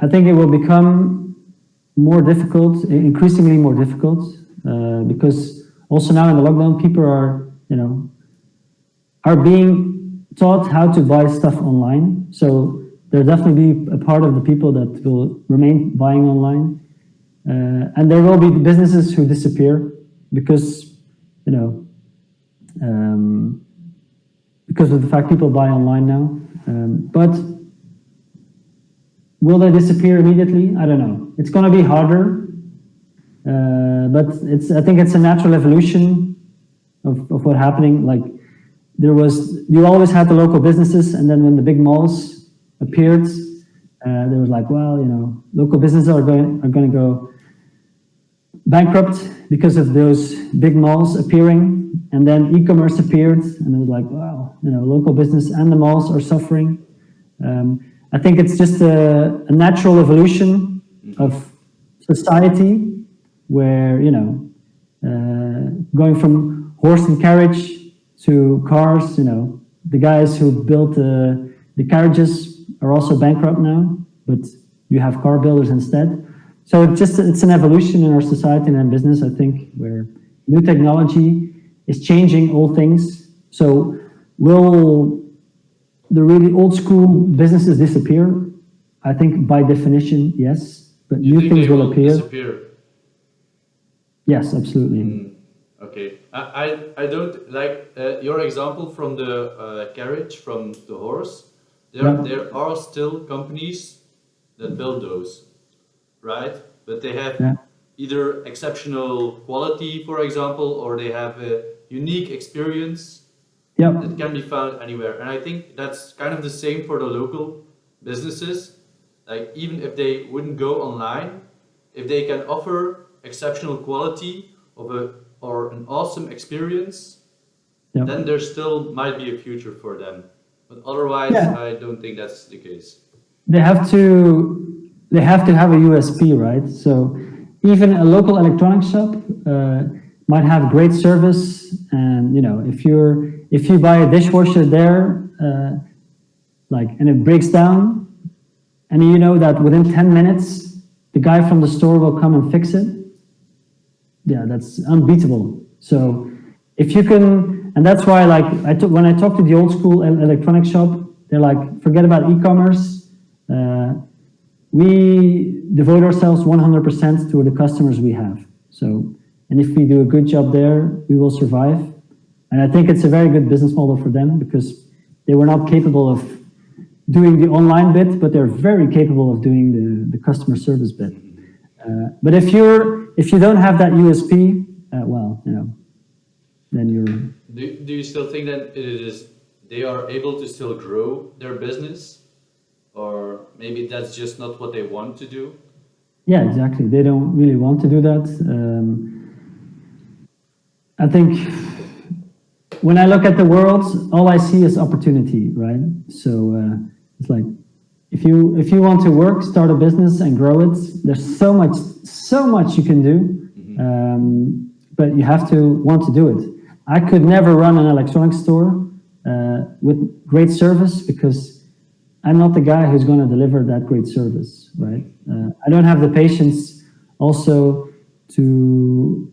I think it will become more difficult, increasingly more difficult, because also now in the lockdown, people are being taught how to buy stuff online. So there'll definitely be a part of the people that will remain buying online. And there will be businesses who disappear because, because of the fact people buy online now. But will they disappear immediately? I don't know. It's going to be harder. But I think it's a natural evolution of what's happening. Like you always had the local businesses, and then when the big malls appeared, there was like, well, local businesses are going to go bankrupt because of those big malls appearing, and then e-commerce appeared, and it was like, wow, local business and the malls are suffering. I think it's just a natural evolution of society where, going from horse and carriage to cars, the guys who built the carriages are also bankrupt now, but you have car builders instead. So it's an evolution in our society and in business, I think, where new technology is changing all things. So will the really old school businesses disappear? I think by definition, yes, but new things will appear. Disappear? Yes, absolutely. Okay, I don't like your example from the carriage, from the horse. There are still companies that build those, right? But they have either exceptional quality, for example, or they have a unique experience that can be found anywhere. And I think that's kind of the same for the local businesses. Like, even if they wouldn't go online, if they can offer exceptional quality or an awesome experience, then there still might be a future for them. But otherwise, I don't think that's the case. They have to have a USP, right? So even a local electronics shop might have great service, and if you buy a dishwasher there, and it breaks down, and you know that within 10 minutes the guy from the store will come and fix it. Yeah, that's unbeatable. So if you can, and that's why when I talk to the old school electronic shop, they're like, forget about e-commerce. We devote ourselves 100% to the customers we have. So, and if we do a good job there, we will survive. And I think it's a very good business model for them, because they were not capable of doing the online bit, but they're very capable of doing the customer service bit. But if you don't have that USP, then you're. Do you still think that they are able to still grow their business? Or maybe that's just not what they want to do? Yeah, exactly. They don't really want to do that. I think when I look at the world, all I see is opportunity, right? So it's like, if you want to work, start a business and grow it, there's so much you can do, but you have to want to do it. I could never run an electronics store with great service, because I'm not the guy who's going to deliver that great service, right? I don't have the patience also to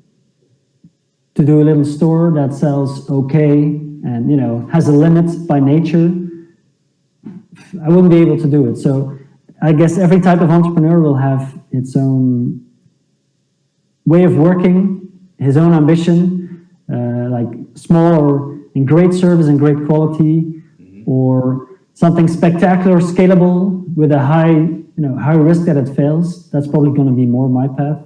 do a little store that sells okay and has a limit by nature. I wouldn't be able to do it. So I guess every type of entrepreneur will have its own way of working, his own ambition, like small or in great service and great quality, or something spectacular, scalable, with a high risk that it fails. That's probably going to be more my path.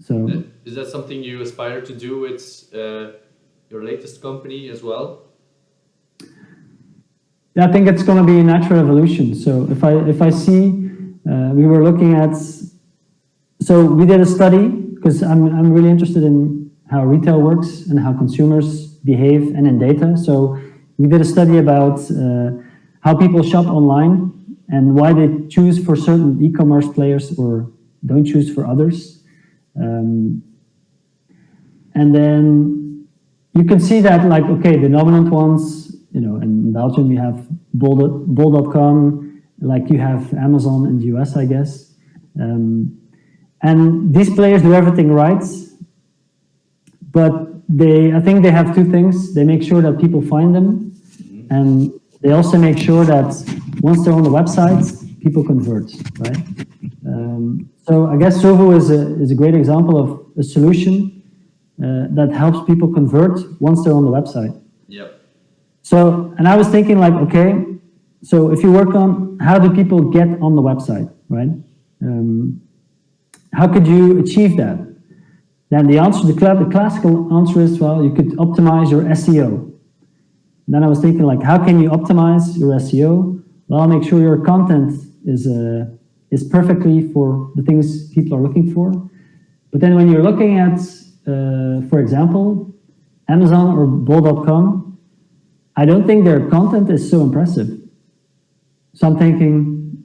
So, is that something you aspire to do with your latest company as well? Yeah, I think it's going to be a natural evolution. So if I see, we were looking at, so we did a study, because I'm really interested in how retail works and how consumers behave, and in data. So we did a study about how people shop online and why they choose for certain e-commerce players or don't choose for others. And then you can see that, the dominant ones, in Belgium you have bol.com, like you have Amazon in the US, I guess. And these players do everything right, but I think they have two things. They make sure that people find them, and they also make sure that once they're on the website, people convert, right? So I guess Sovo is a great example of a solution that helps people convert once they're on the website. Yep. So, and I was thinking okay, so if you work on how do people get on the website, right? How could you achieve that? Then the classical answer is, well, you could optimize your SEO. Then I was thinking, how can you optimize your SEO? Well, make sure your content is perfectly for the things people are looking for. But then when you're looking at, for example, Amazon or bol.com, I don't think their content is so impressive. So I'm thinking,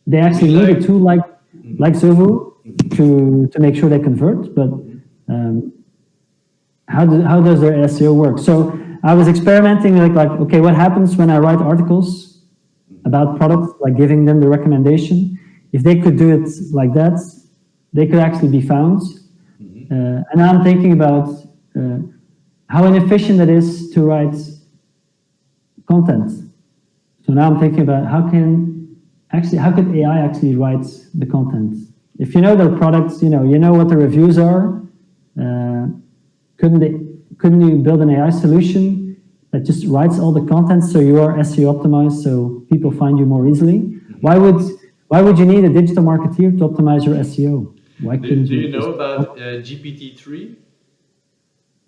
they actually need a tool like Zovo to make sure they convert, but how does their SEO work? So I was experimenting, okay, what happens when I write articles about products, giving them the recommendation? If they could do it like that, they could actually be found. And now I'm thinking about how inefficient it is to write content. So now I'm thinking about how could AI actually write the content? If you know their products, you know what the reviews are. Couldn't you build an AI solution that just writes all the content so you are SEO optimized, so people find you more easily? Why would you need a digital marketeer to optimize your SEO? Why couldn't do you know about GPT-3?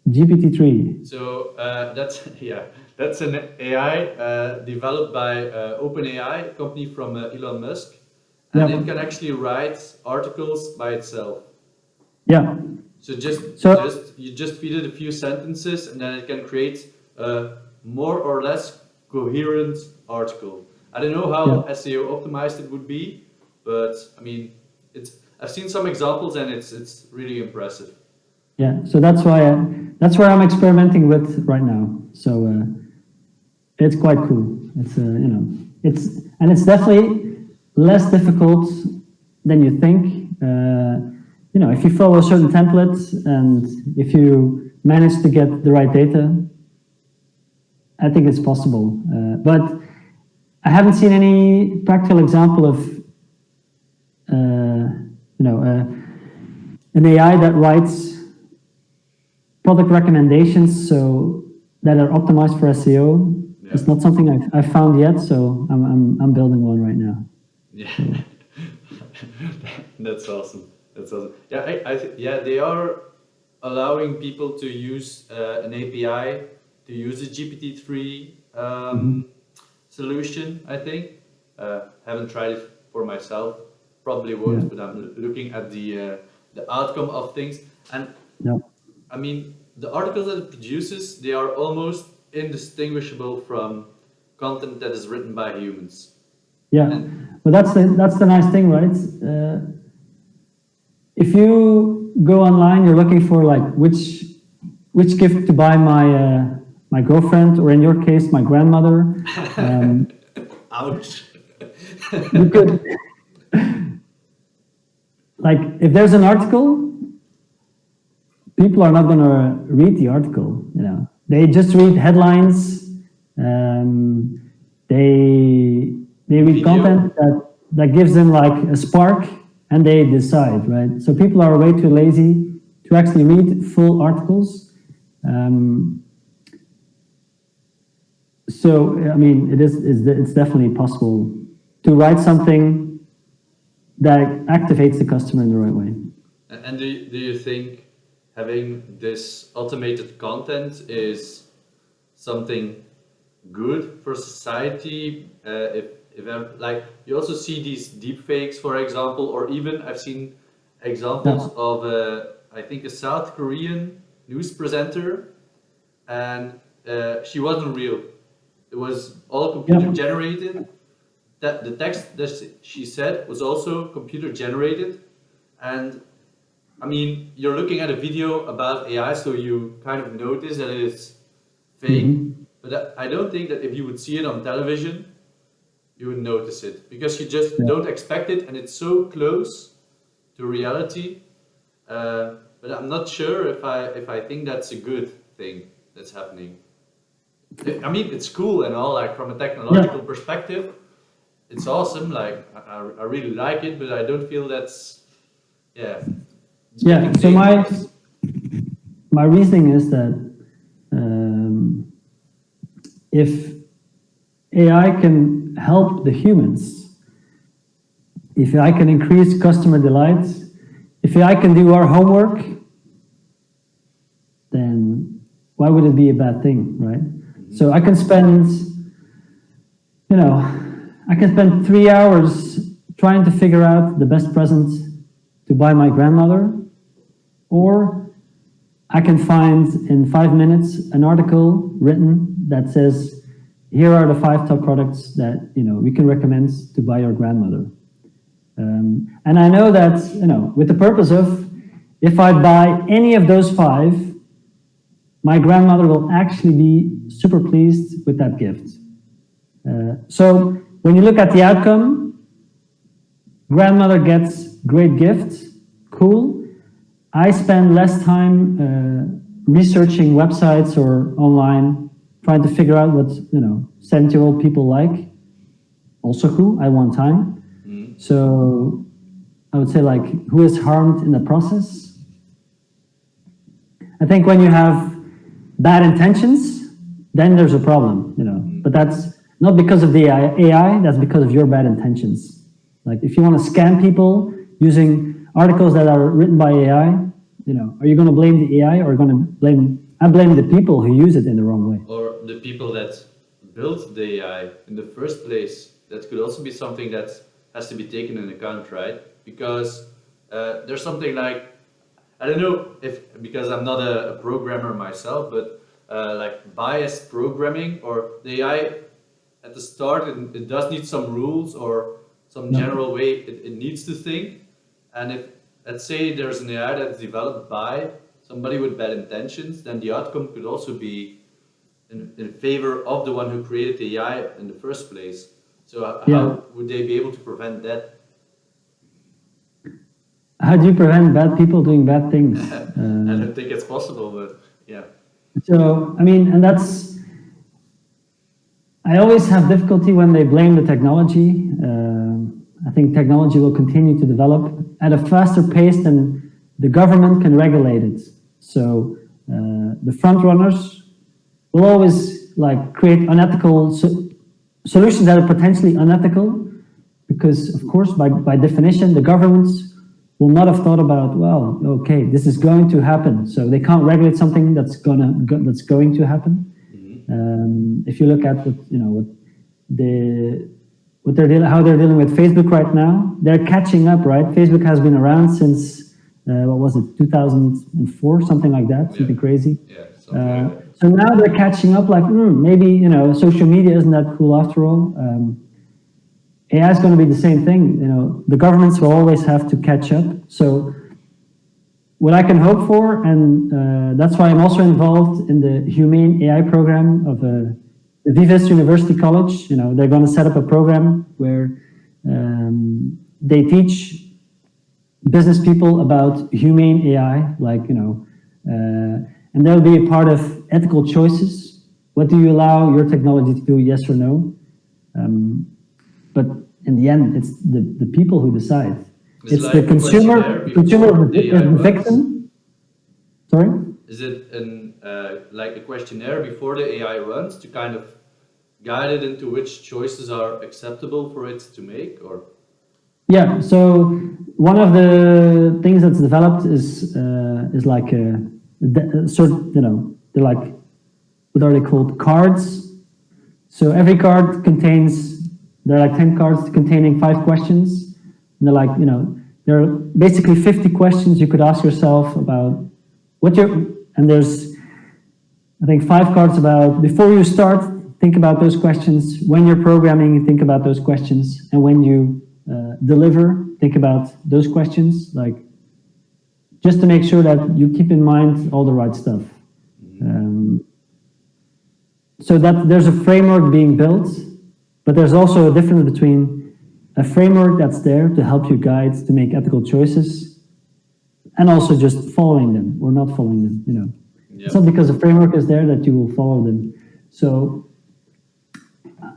GPT-3. So that's an AI developed by OpenAI, a company from Elon Musk, and it can actually write articles by itself. Yeah. So you just feed it a few sentences, and then it can create a more or less coherent article. I don't know how SEO optimized it would be, but I mean, I've seen some examples and it's really impressive. Yeah, so that's where I'm experimenting with right now. So it's quite cool. It's definitely less difficult than you think. If you follow a certain template and if you manage to get the right data, I think it's possible. But I haven't seen any practical example of an AI that writes product recommendations so that are optimized for SEO. Yeah. It's not something I've found yet, so I'm building one right now. Yeah, that's awesome. Yeah, they are allowing people to use an API to use the GPT-3 solution. I think haven't tried it for myself. Probably won't, but I'm looking at the outcome of things. And I mean, the articles that it produces, they are almost indistinguishable from content that is written by humans. Yeah, well, that's the nice thing, right? If you go online, you're looking for like which gift to buy my girlfriend, or in your case, my grandmother. Ouch. You could, like, if there's an article, people are not going to read the article. They just read headlines. They read content that gives them like a spark, and they decide, right? So people are way too lazy to actually read full articles. So I mean, it's definitely possible to write something that activates the customer in the right way. And do you think having this automated content is something good for society? Like, you also see these deep fakes, for example, or even I've seen examples of I think a South Korean news presenter, and she wasn't real. It was all computer generated. That the text that she said was also computer generated, and I mean, you're looking at a video about AI, so you kind of notice that it is fake. But I don't think that if you would see it on television, you would notice it, because you just don't expect it, and it's so close to reality. But I'm not sure if I think that's a good thing that's happening. I mean, it's cool and all, like from a technological perspective, it's awesome. Like I really like it, but I don't feel that's So my reasoning is that if AI can help the humans, if AI can increase customer delight, if AI can do our homework, then why would it be a bad thing, right? So I can spend 3 hours trying to figure out the best present to buy my grandmother, or I can find in 5 minutes an article written that says, here are the 5 top products that we can recommend to buy your grandmother. And I know that with the purpose of, if I buy any of those 5, my grandmother will actually be super pleased with that gift. So when you look at the outcome, grandmother gets great gift, cool. I spend less time researching websites or online, trying to figure out what 70-year-old people like. Also cool, I want time. So I would say, like, who is harmed in the process? I think when you have bad intentions, then there's a problem, But that's not because of the AI, that's because of your bad intentions. Like, if you want to scam people using articles that are written by AI, are you going to blame the AI, or are you going to blame? I blame the people who use it in the wrong way. Or the people that built the AI in the first place. That could also be something that has to be taken into account, right? Because there's something like, I don't know if, because I'm not a programmer myself, but like biased programming, or the AI at the start, it does need some rules or some general way it needs to think. And if, let's say, there's an AI that's developed by somebody with bad intentions, then the outcome could also be in favor of the one who created the AI in the first place. So how would they be able to prevent that? How do you prevent bad people doing bad things? I don't think it's possible, but yeah. So, I mean, and that's, I always have difficulty when they blame the technology. I think technology will continue to develop at a faster pace than the government can regulate it. So the front runners will always like create unethical solutions that are potentially unethical, because of course, by definition, the governments will not have thought about, well, okay, this is going to happen. So they can't regulate something that's going to happen. If you look at how they're dealing with Facebook right now, they're catching up, right? Facebook has been around since, 2004, something like that, something crazy. Yeah, something like that. So now they're catching up like, maybe, social media isn't that cool after all. AI is going to be the same thing. The governments will always have to catch up. So what I can hope for, and that's why I'm also involved in the Humane AI program of the Vives University College. They're going to set up a program where they teach business people about humane AI, and that'll be a part of ethical choices. What do you allow your technology to do, yes or no? But in the end, it's the people who decide. It's like the consumer is the victim. Sorry? Is it like a questionnaire before the AI runs to kind of guide it into which choices are acceptable for it to make, or? Yeah. So one of the things that's developed is like a sort of, they're like, what are they called? Cards. So every card there are like 10 cards containing 5 questions. And they're like, there are basically 50 questions you could ask yourself about and there's, I think, 5 cards about, before you start, think about those questions. When you're programming, think about those questions. And when you deliver, think about those questions, just to make sure that you keep in mind all the right stuff. So that there's a framework being built, but there's also a difference between a framework that's there to help you guide to make ethical choices, and also just following them or not following them. Yep. It's not because the framework is there that you will follow them. So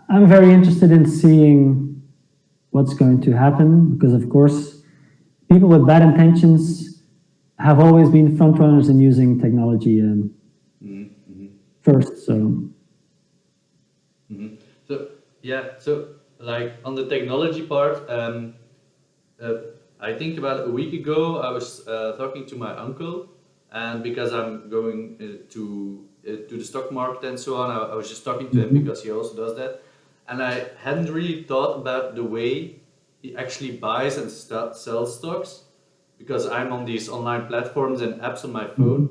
I'm very interested in seeing what's going to happen, because of course people with bad intentions have always been front runners in using technology first. So like on the technology part, I think about a week ago I was talking to my uncle, and because I'm going to the stock market and so on, I was just talking to him because he also does that, and I hadn't really thought about the way he actually buys and sells stocks, because I'm on these online platforms and apps on my phone.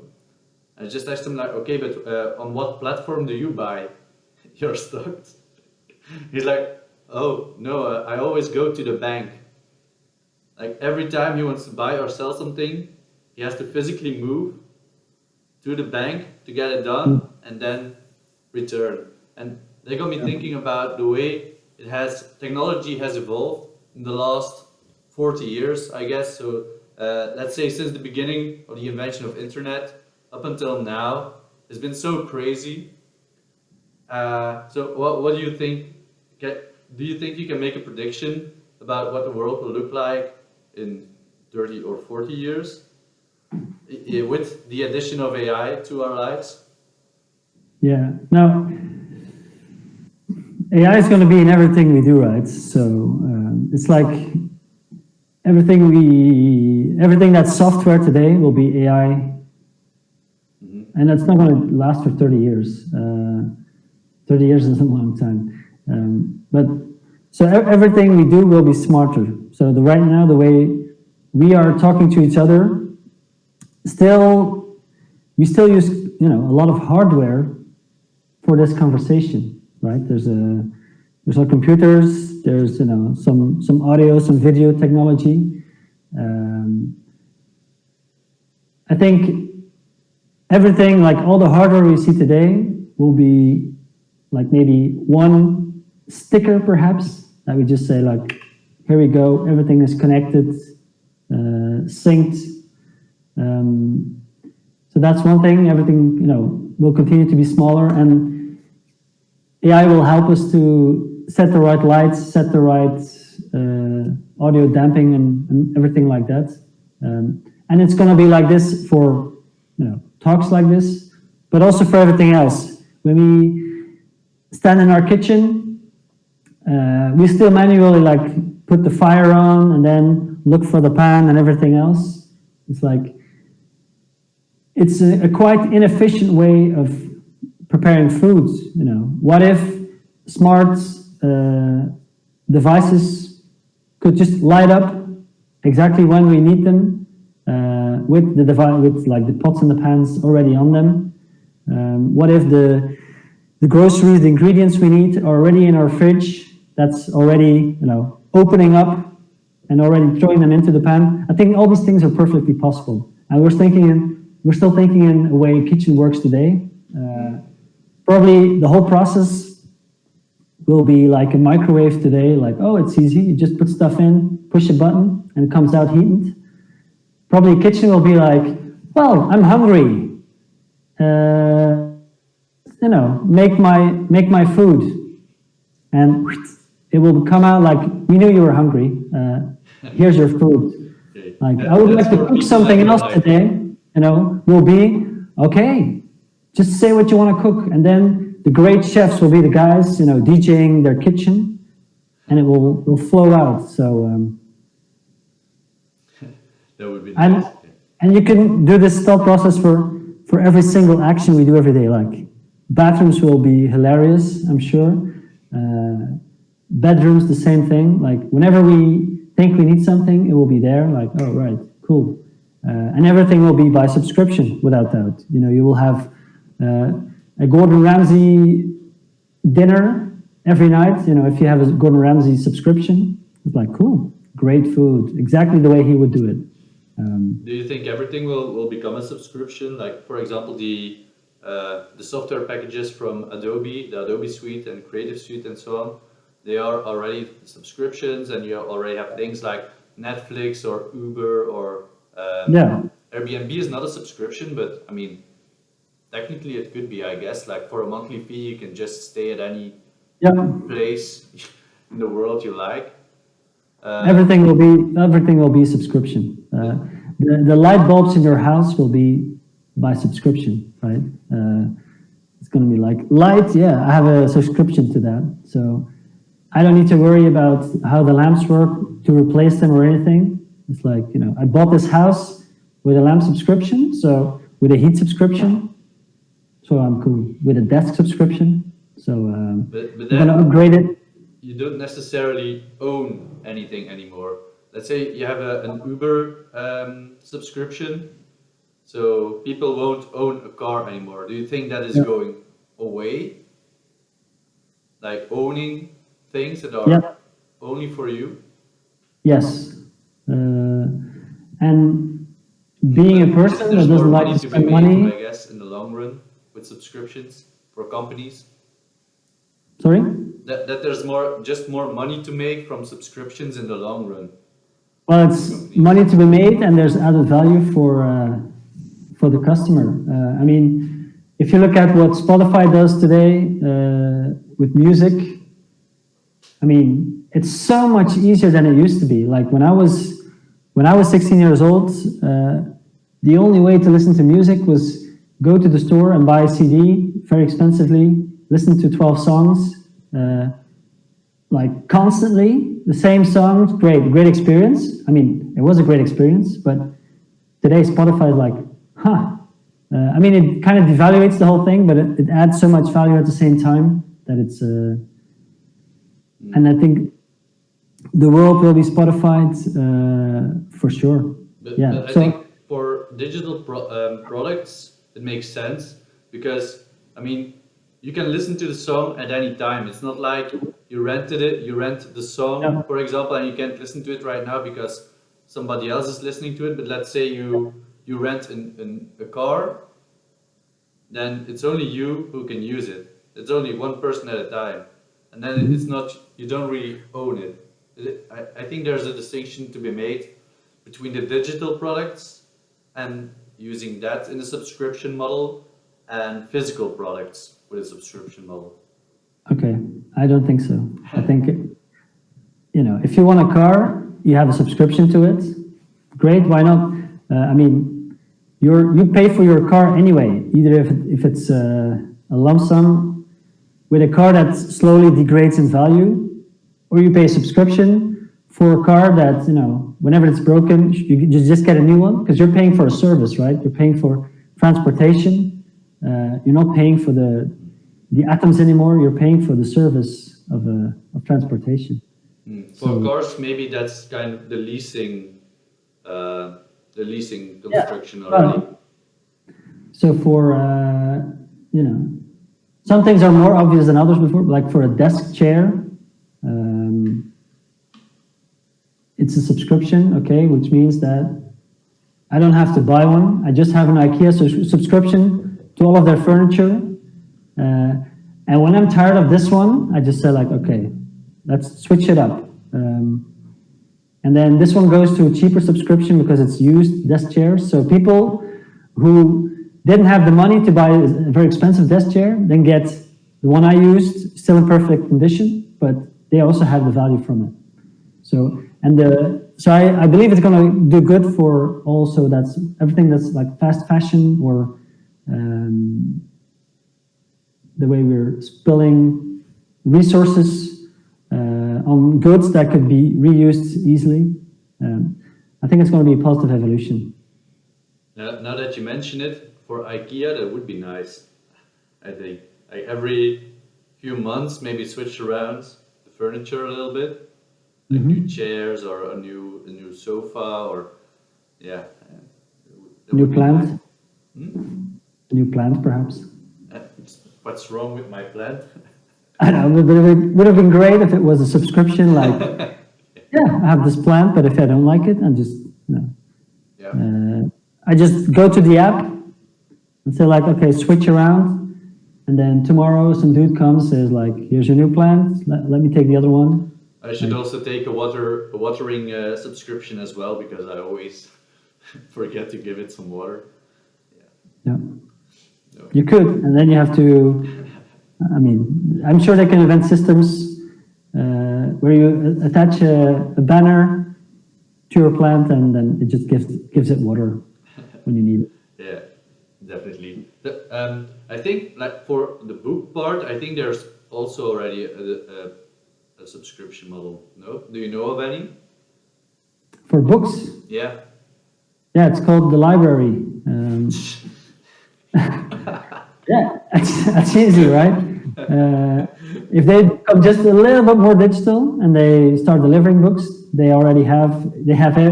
I just asked him like, okay, but on what platform do you buy your stocks? He's like, oh no, I always go to the bank. Like every time he wants to buy or sell something, he has to physically move to the bank to get it done and then return. And they got me thinking about the way technology has evolved in the last 40 years, I guess. So let's say since the beginning of the invention of internet up until now, it's been so crazy. So what do you think? Do you think you can make a prediction about what the world will look like in 30 or 40 years with the addition of AI to our lives? Yeah. Now, AI is going to be in everything we do, right? So it's like everything that's software today will be AI, and that's not going to last for 30 years. 30 years is a long time. But so everything we do will be smarter. So right now, the way we are talking to each other, we still use a lot of hardware for this conversation, right? There's our computers, There's some audio, some video technology. I think everything, like all the hardware we see today, will be like maybe one sticker perhaps that we just say like, here we go, everything is connected, synced. So that's one thing. Everything will continue to be smaller, and AI will help us to set the right lights, set the right audio damping, and everything like that. And it's going to be like this for talks like this, but also for everything else. When we stand in our kitchen, we still manually like put the fire on and then look for the pan and everything else. It's like it's a quite inefficient way of preparing foods. What if smart devices could just light up exactly when we need them, with the device, with like the pots and the pans already on them? What if the groceries, the ingredients we need are already in our fridge? That's already opening up and already throwing them into the pan. I think all these things are perfectly possible, and we're still thinking in a way kitchen works today. Probably the whole process will be like a microwave today. Like, oh, it's easy. You just put stuff in, push a button, and it comes out heated. Probably a kitchen will be like, well, I'm hungry. Make my food, and it will come out like, we knew you were hungry. Here's your food. Like, I would like to cook something else today. Will be okay. Just say what you want to cook, and then the great chefs will be the guys, DJing their kitchen, and it will flow out. So that would be nice. And you can do this thought process for every single action we do every day. Like bathrooms will be hilarious, I'm sure. Bedrooms, the same thing. Like whenever we think we need something, it will be there. Like, oh right, cool. And everything will be by subscription, without doubt. You will have a Gordon Ramsay dinner every night. If you have a Gordon Ramsay subscription, it's like, cool, great food, exactly the way he would do it. Do you think everything will become a subscription? Like, for example, the software packages from Adobe, the Adobe Suite and Creative Suite and so on, they are already subscriptions, and you already have things like Netflix or Uber or Airbnb is not a subscription, but I mean, technically it could be, I guess. Like for a monthly fee, you can just stay at any place in the world you like. Everything will be subscription. The light bulbs in your house will be by subscription, right? It's going to be like light. Yeah, I have a subscription to that, so I don't need to worry about how the lamps work to replace them or anything. It's like, I bought this house with a lamp subscription, so with a heat subscription, so I'm cool. With a desk subscription, so but I'm going to upgrade it. You don't necessarily own anything anymore. Let's say you have an Uber subscription, so people won't own a car anymore. Do you think that is going away? Like owning things that are only for you? Yes. And being a person that doesn't like to spend money, I guess, in the long run with subscriptions for companies. Sorry? That there's more money to make from subscriptions in the long run. Well, it's money to be made, and there's added value for the customer. I mean, if you look at what Spotify does today with music, I mean, it's so much easier than it used to be. Like when I was 16 years old, the only way to listen to music was go to the store and buy a CD very expensively, listen to 12 songs, like constantly, the same songs, great experience. I mean, it was a great experience, but today Spotify is like, I mean, it kind of devaluates the whole thing, but it adds so much value at the same time that it's, and I think the world will be Spotified for sure. But I think for digital products, it makes sense because, I mean, you can listen to the song at any time. It's not like you rented it, you rent the song, Yeah. for example, and you can't listen to it right now because somebody else is listening to it. But let's say you rent a car, then it's only you who can use it. It's only one person at a time, and then it's not, you don't really own it. I think there's a distinction to be made between the digital products and using that in a subscription model and physical products with a subscription model. Okay, I don't think so. I think, if you want a car, you have a subscription to it. Great, why not? I mean, you pay for your car anyway, either if it's a lump sum with a car that slowly degrades in value, or you pay a subscription for a car that, whenever it's broken, you just get a new one, because you're paying for a service, right? You're paying for transportation. You're not paying for the atoms anymore. You're paying for the service of transportation. For cars, maybe that's kind of the leasing construction already. So for some things are more obvious than others before, like for a desk chair, it's a subscription, okay, which means that I don't have to buy one. I just have an IKEA subscription to all of their furniture. And when I'm tired of this one, I just say like, okay, let's switch it up. And then this one goes to a cheaper subscription because it's used desk chairs. So people who didn't have the money to buy a very expensive desk chair then get the one I used, still in perfect condition, but they also have the value from it. So I believe it's going to do good for also that's everything that's like fast fashion or the way we're spilling resources on goods that could be reused easily. I think it's going to be a positive evolution. Now that you mention it, for IKEA, that would be nice. I think like every few months, maybe switch around the furniture a little bit, like new chairs or a new sofa or new plant. A new plant, perhaps. What's wrong with my plant? I know, but it would have been great if it was a subscription. Like, I have this plant, but if I don't like it, I'm just I just go to the app and say like, okay, switch around, and then tomorrow some dude comes, says like, here's your new plant. Let me take the other one. I should also take a watering subscription as well because I always forget to give it some water. Yeah. No. You could, and then you have to. I mean, I'm sure they can invent systems where you attach a banner to your plant, and then it just gives it water when you need it. Yeah, definitely. I think, like for the book part, I think there's also already a subscription model. No, do you know of any? For books? Yeah. Yeah, it's called the library. Yeah, that's easy, right? If they become just a little bit more digital and they start delivering books, they have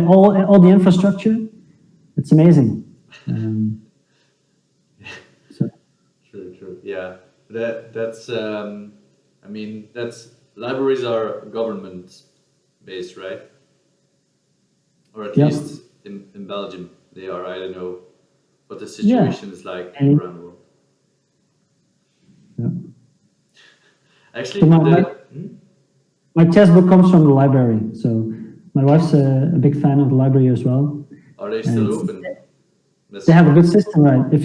all the infrastructure. It's amazing. True. Yeah, that's. I mean, libraries are government based, right? Or at least in Belgium they are. I don't know what the situation is like around the world. Yeah. Actually, so my chess book comes from the library, so my wife's a big fan of the library as well. Are they still open? They have a good system, right? If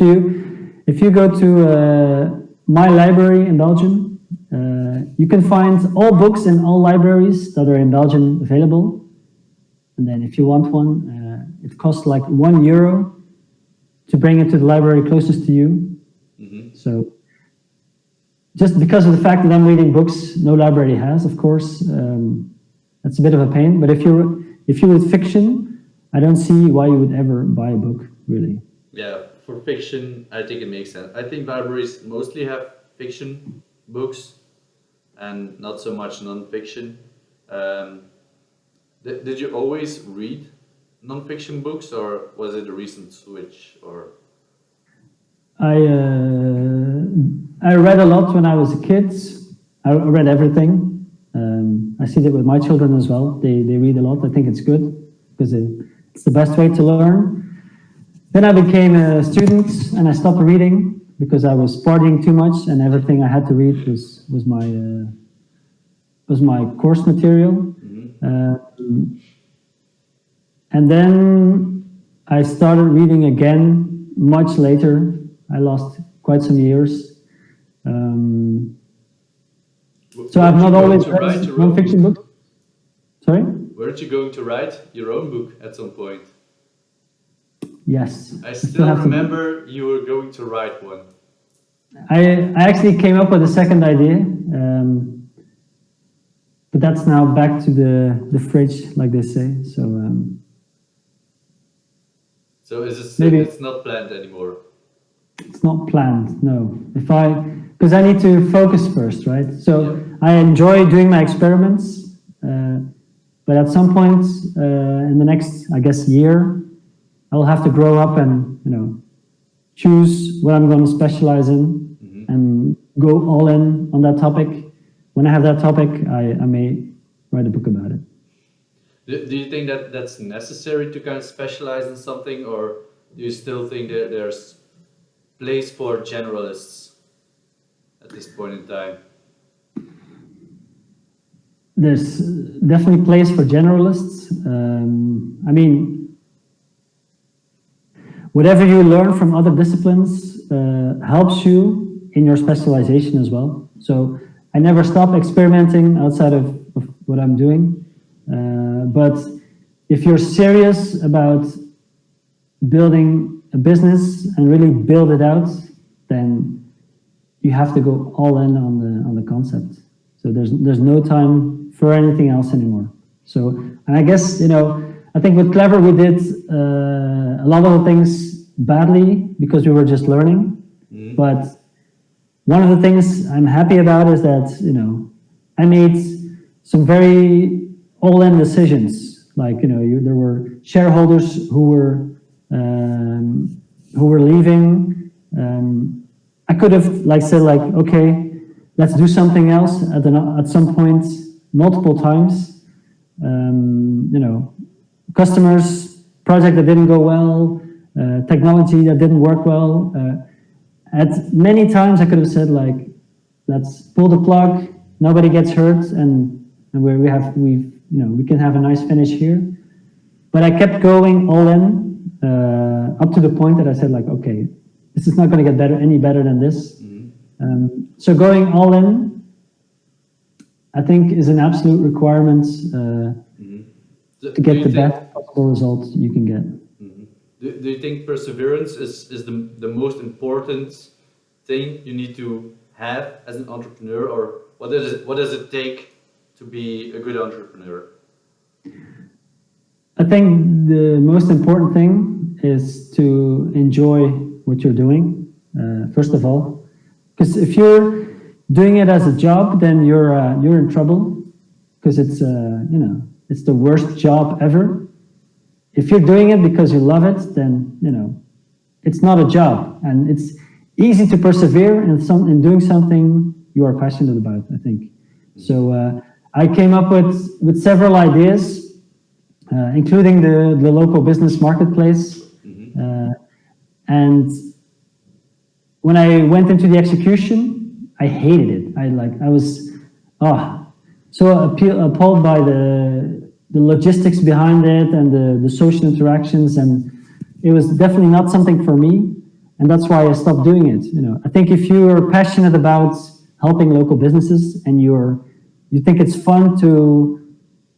you go to my library in Belgium, you can find all books in all libraries that are in Belgium available. And then if you want one, it costs like €1 to bring it to the library closest to you. Mm-hmm. So just because of the fact that I'm reading books no library has, of course, that's a bit of a pain. But if you read fiction, I don't see why you would ever buy a book, really. Yeah, for fiction, I think it makes sense. I think libraries mostly have fiction books and not so much non-fiction. Did you always read non-fiction books, or was it a recent switch? Or I read a lot when I was a kid. I read everything. I see that with my children as well. They read a lot. I think it's good because it's the best way to learn. Then I became a student and I stopped reading because I was partying too much and everything I had to read was my course material. And then I started reading again much later. I lost quite some years. So I've not always read non-fiction books. Sorry? Weren't you going to write your own book at some point? Yes. I still remember you were going to write one. I actually came up with a second idea, but that's now back to the fridge, like they say. So is it maybe it's not planned anymore? It's not planned, no. Because I need to focus first, right? So I enjoy doing my experiments, but at some point in the next, I guess, year, I'll have to grow up and choose what I'm going to specialize in and go all in on that topic. When I have that topic, I may write a book about it. Do you think that that's necessary to kind of specialize in something, or do you still think that there's place for generalists at this point in time? There's definitely place for generalists. I mean, whatever you learn from other disciplines helps you in your specialization as well. So I never stop experimenting outside of what I'm doing. But if you're serious about building a business and really build it out, then you have to go all in on the concept. So there's no time for anything else anymore. So, and I guess, I think with Clever we did a lot of the things badly because we were just learning. But one of the things I'm happy about is that, I made some very all-in decisions. Like, there were shareholders who were leaving. I could have said okay, let's do something else at some point, multiple times. Customers, project that didn't go well, technology that didn't work well. At many times I could have said let's pull the plug, nobody gets hurt, and we can have a nice finish here. But I kept going all in up to the point that I said okay, this is not going to get any better than this. So going all in, I think, is an absolute requirement to get the best possible result you can get. Do you think perseverance is the most important thing you need to have as an entrepreneur, or what does it take to be a good entrepreneur? I think the most important thing is to enjoy what you're doing, first of all. Because if you're doing it as a job, then you're in trouble, because it's the worst job ever. If you're doing it because you love it, then it's not a job, and it's easy to persevere in doing something you are passionate about, I think. So I came up with several ideas, including the local business marketplace, and when I went into the execution, I hated it. I was so appalled by the logistics behind it and the social interactions, and it was definitely not something for me, and that's why I stopped doing it. I think if you are passionate about helping local businesses and you think it's fun to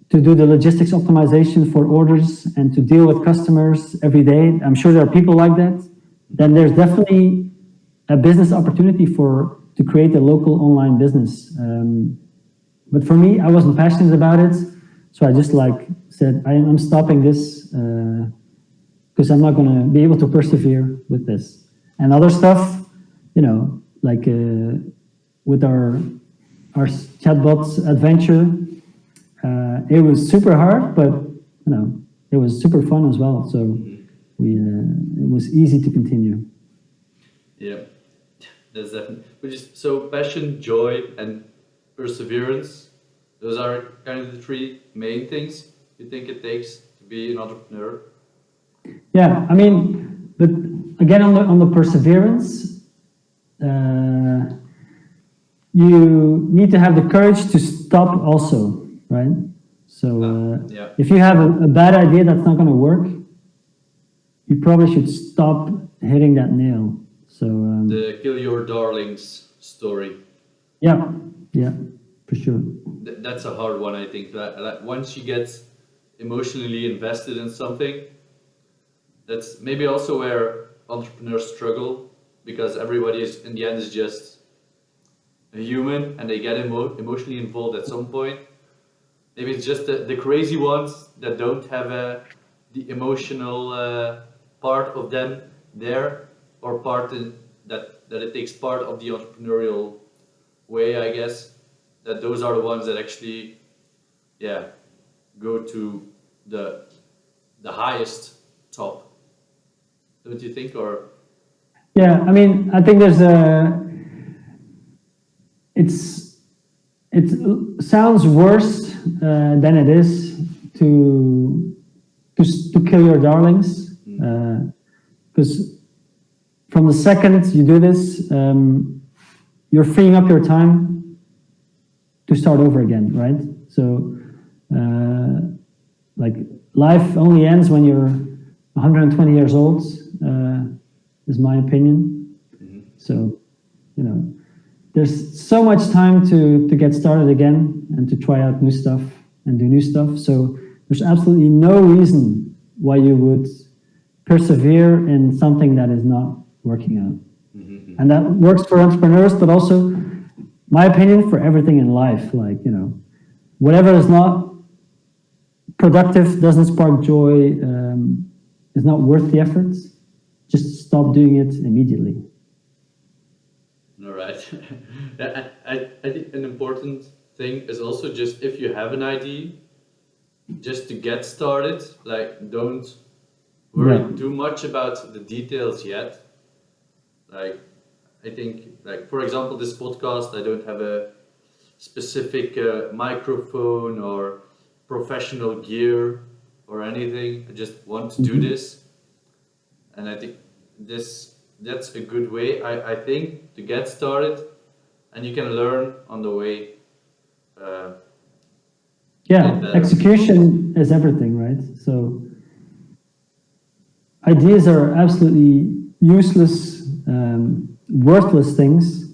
do the logistics optimization for orders and to deal with customers every day, I'm sure there are people like that, then there's definitely a business opportunity to create a local online business. But for me, I wasn't passionate about it. So I just said, I'm stopping this because I'm not going to be able to persevere with this. And other stuff, with our chatbots adventure, it was super hard, but it was super fun as well. So it was easy to continue. Yeah. That's definitely. So passion, joy, and perseverance. Those are kind of the three main things you think it takes to be an entrepreneur. Yeah, I mean, but again, on the perseverance, you need to have the courage to stop also, right? So Yeah. if you have a bad idea that's not going to work, you probably should stop hitting that nail. So The kill your darlings story. yeah, for sure. That's a hard one, I think. Like once you get emotionally invested in something, that's maybe also where entrepreneurs struggle, because everybody is in the end is just a human and they get emotionally involved at some point. Maybe it's just the crazy ones that don't have the emotional part of them there, or that it takes part of the entrepreneurial way, I guess. That those are the ones that actually, yeah, go to the highest top. Don't you think? Or Yeah, I mean, I think it sounds worse than it is to kill your darlings, because from the second you do this, you're freeing up your time to start over again, right? So, like, life only ends when you're 120 years old, is my opinion. So, there's so much time to get started again and to try out new stuff and do new stuff. So there's absolutely no reason why you would persevere in something that is not working out. And that works for entrepreneurs, but also, my opinion, for everything in life. Like, whatever is not productive, doesn't spark joy, is not worth the effort, just stop doing it immediately. all right. I think an important thing is also just if you have an idea, just to get started. Like, don't worry too much about the details yet. Like, I think, like, for example, this podcast, I don't have a specific microphone or professional gear or anything. I just want to do this, and I think that's a good way, I think, to get started, and you can learn on the way. Execution is everything, right? So ideas are absolutely useless, worthless things.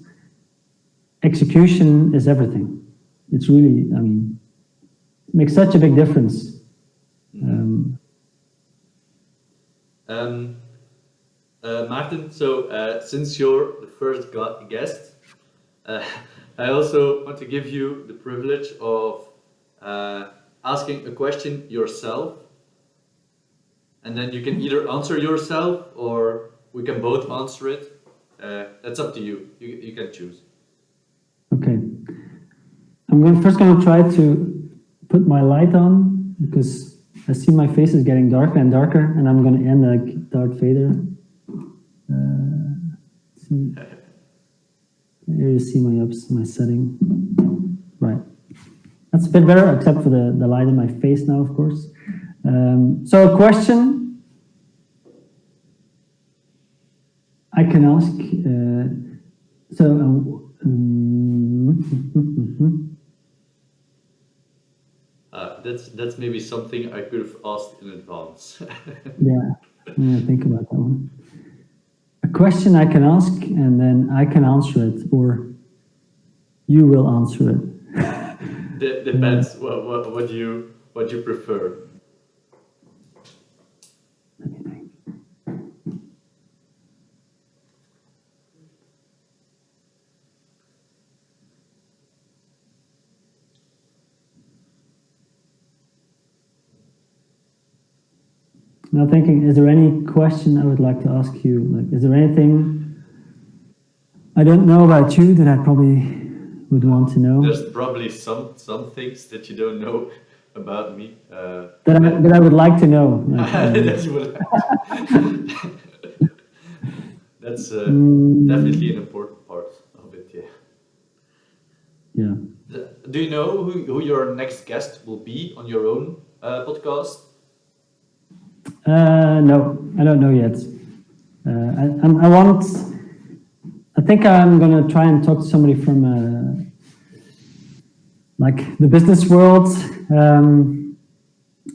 Execution is everything. It's really, I mean, it makes such a big difference. Maarten, so since you're the first guest, I also want to give you the privilege of asking a question yourself, and then you can either answer yourself or we can both answer it. That's up to you. You can choose. Okay. I'm first going to try to put my light on, because I see my face is getting darker and darker, and I'm going to end like Darth Vader. See. Here you see my setting. Right. That's a bit better, except for the light in my face now, of course. So a question I can ask. That's maybe something I could have asked in advance. Yeah, think about that one. A question I can ask, and then I can answer it, or you will answer it. Depends. What you prefer. Let me think. Now thinking, is there any question I would like to ask you? Like, is there anything I don't know about you that I probably would want to know? There's probably some things that you don't know about me. That I would like to know. Like, that you would. That's definitely an important part of it. Yeah. Yeah. Do you know who your next guest will be on your own podcast? No, I don't know yet. I think I'm gonna try and talk to somebody from like the business world.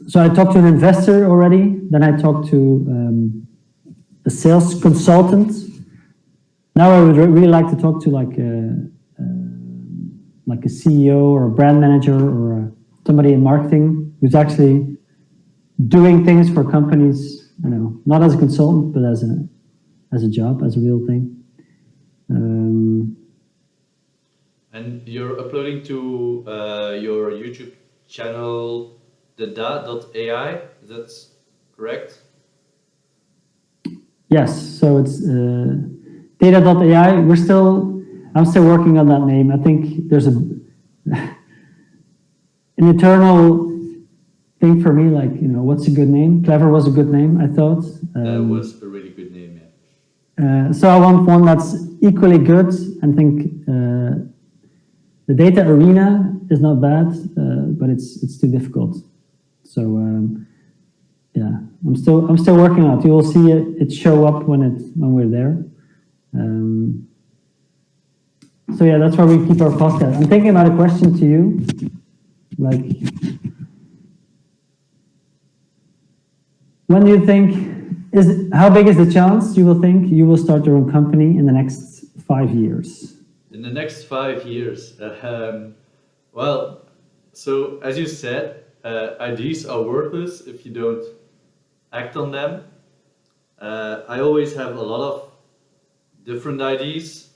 So I talked to an investor already. Then I talked to a sales consultant. Now I would really like to talk to like a CEO or a brand manager or somebody in marketing who's actually doing things for companies. I don't know, not as a consultant, but as a job, as a real thing. And you're uploading to your YouTube channel, Theda.ai. Is that correct? Yes. So it's Theda.ai. I'm still working on that name. I think there's an eternal thing for me, like, what's a good name? Clever was a good name, I thought. That was a really good name, yeah. So I want one that's equally good, and think the data arena is not bad, but it's too difficult. So yeah, I'm still working on it. You will see it show up when we're there. So yeah, that's where we keep our podcast. I'm thinking about a question to you, like, when do you think how big is the chance you will think you will start your own company in the next 5 years? In the next 5 years, well, so as you said, ideas are worthless if you don't act on them. I always have a lot of different ideas,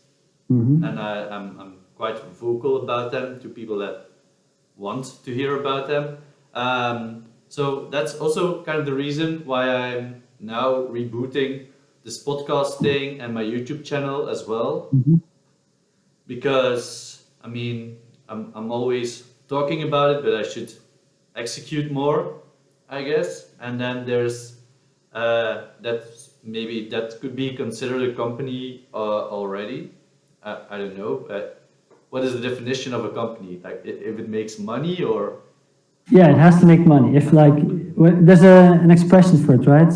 and I'm quite vocal about them to people that want to hear about them. So that's also kind of the reason why I'm now rebooting this podcast thing and my YouTube channel as well. Because I mean, I'm always talking about it, but I should execute more, I guess. And then there's that could be considered a company already. I don't know. What is the definition of a company? Like, if it makes money or? Yeah, it has to make money. If there's an expression for it, right?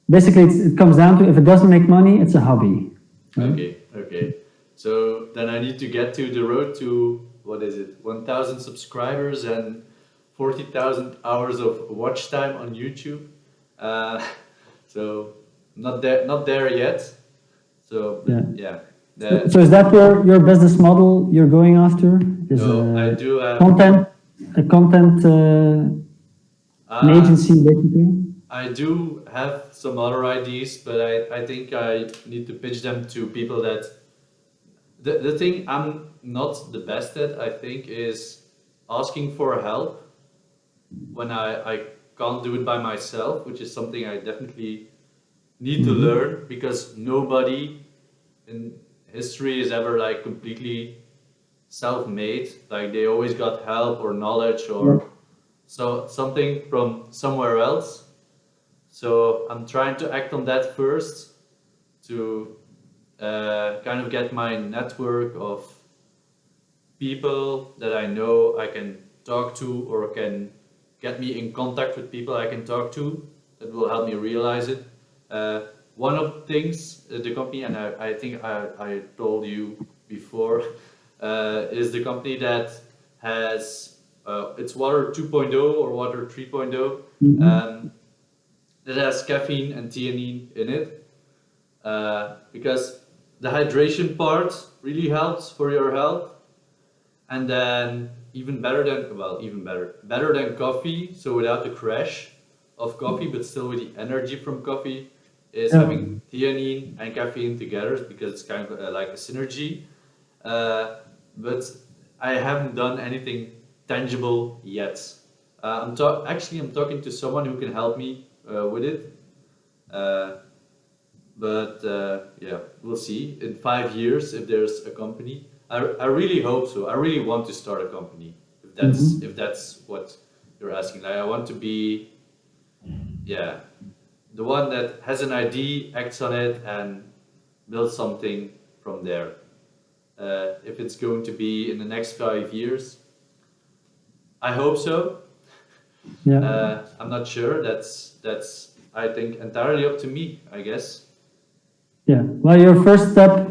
Basically, it comes down to, if it doesn't make money, it's a hobby. Right? Okay. So then I need to get to the road to, what is it, 1,000 subscribers and 40,000 hours of watch time on YouTube. So not there yet. So yeah. So is that your business model you're going after? No, I do have a content an agency, basically? I do have some other ideas, but I think I need to pitch them to people that... The thing I'm not the best at, I think, is asking for help when I can't do it by myself, which is something I definitely need to learn, because nobody in history is ever like completely self-made. Like, they always got help or knowledge or something from somewhere else. So I'm trying to act on that first to kind of get my network of people that I know I can talk to, or can get me in contact with people I can talk to that will help me realize it. One of the things, the company, and I think I told you before, is the company that has, it's water 2.0 or water 3.0, that has caffeine and theanine in it, because the hydration part really helps for your health. And then better than coffee, so without the crash of coffee, but still with the energy from coffee, is having theanine and caffeine together, because it's kind of like a synergy. But I haven't done anything tangible yet. I'm talking to someone who can help me with it. But yeah, we'll see in 5 years if there's a company. I really hope so. I really want to start a company. If that's what you're asking. Like, I want to be, the one that has an idea, acts on it, and builds something from there. If it's going to be in the next 5 years, I hope so. Yeah. I'm not sure. That's I think entirely up to me, I guess. Yeah. Well, your first step,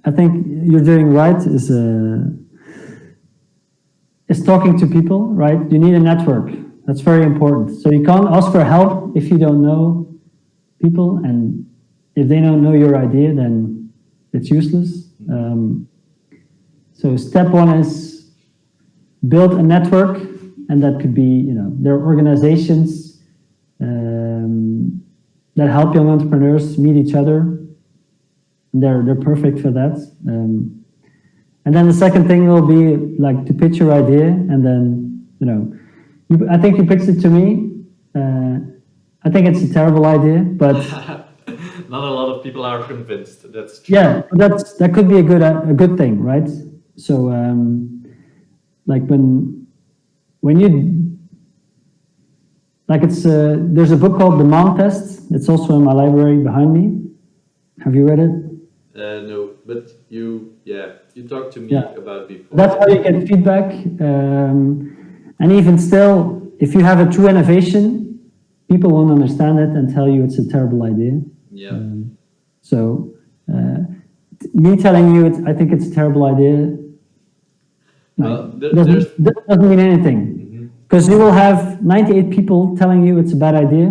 I think you're doing right, is talking to people, right? You need a network. That's very important. So you can't ask for help if you don't know people, and if they don't know your idea, then it's useless. So step one is build a network, and that could be, there are organizations that help young entrepreneurs meet each other. They're perfect for that. And then the second thing will be like to pitch your idea, and then, I think you pitched it to me. I think it's a terrible idea, but not a lot of people are convinced. That's true. Yeah, that could be a good thing, right? So, like when you like there's a book called The Mom Test. It's also in my library behind me. Have you read it? No, but you talked to me about it before. That's how you get feedback. And even still, if you have a true innovation, people won't understand it and tell you it's a terrible idea. Yeah. So me telling you I think it's a terrible idea, doesn't mean anything. Because you will have 98 people telling you it's a bad idea,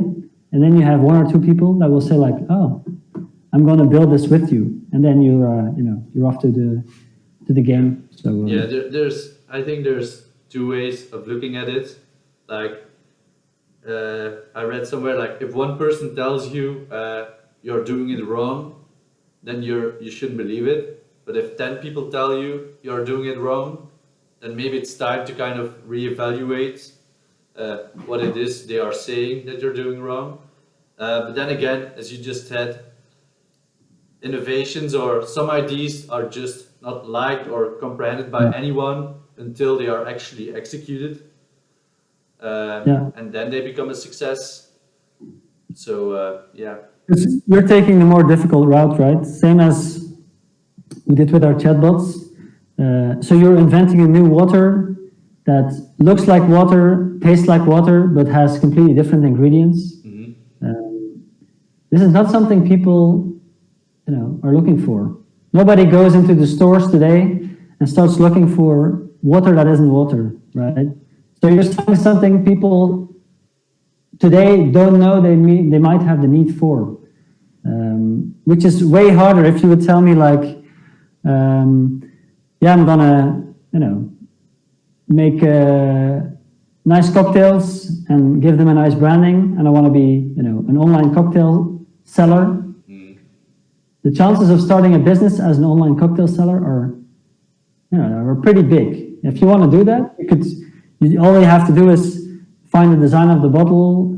and then you have 1 or 2 people that will say like, "Oh, I'm going to build this with you," and then you're off to the game. So I think there's 2 ways of looking at it. Like I read somewhere, like if one person tells you you're doing it wrong, then you shouldn't believe it. But if 10 people tell you you're doing it wrong, then maybe it's time to kind of reevaluate what it is they are saying that you're doing wrong. But then again, as you just said, innovations or some ideas are just not liked or comprehended by anyone until they are actually executed. And then they become a success. So, You're taking the more difficult route, right? Same as we did with our chatbots. So you're inventing a new water that looks like water, tastes like water, but has completely different ingredients. This is not something people, are looking for. Nobody goes into the stores today and starts looking for water that isn't water, right? So you're selling something people today don't know they might have the need for, which is way harder if you would tell me like, I'm gonna, make nice cocktails and give them a nice branding, and I want to be, an online cocktail seller. The chances of starting a business as an online cocktail seller are pretty big. If you want to do that, all you have to do is find the design of the bottle,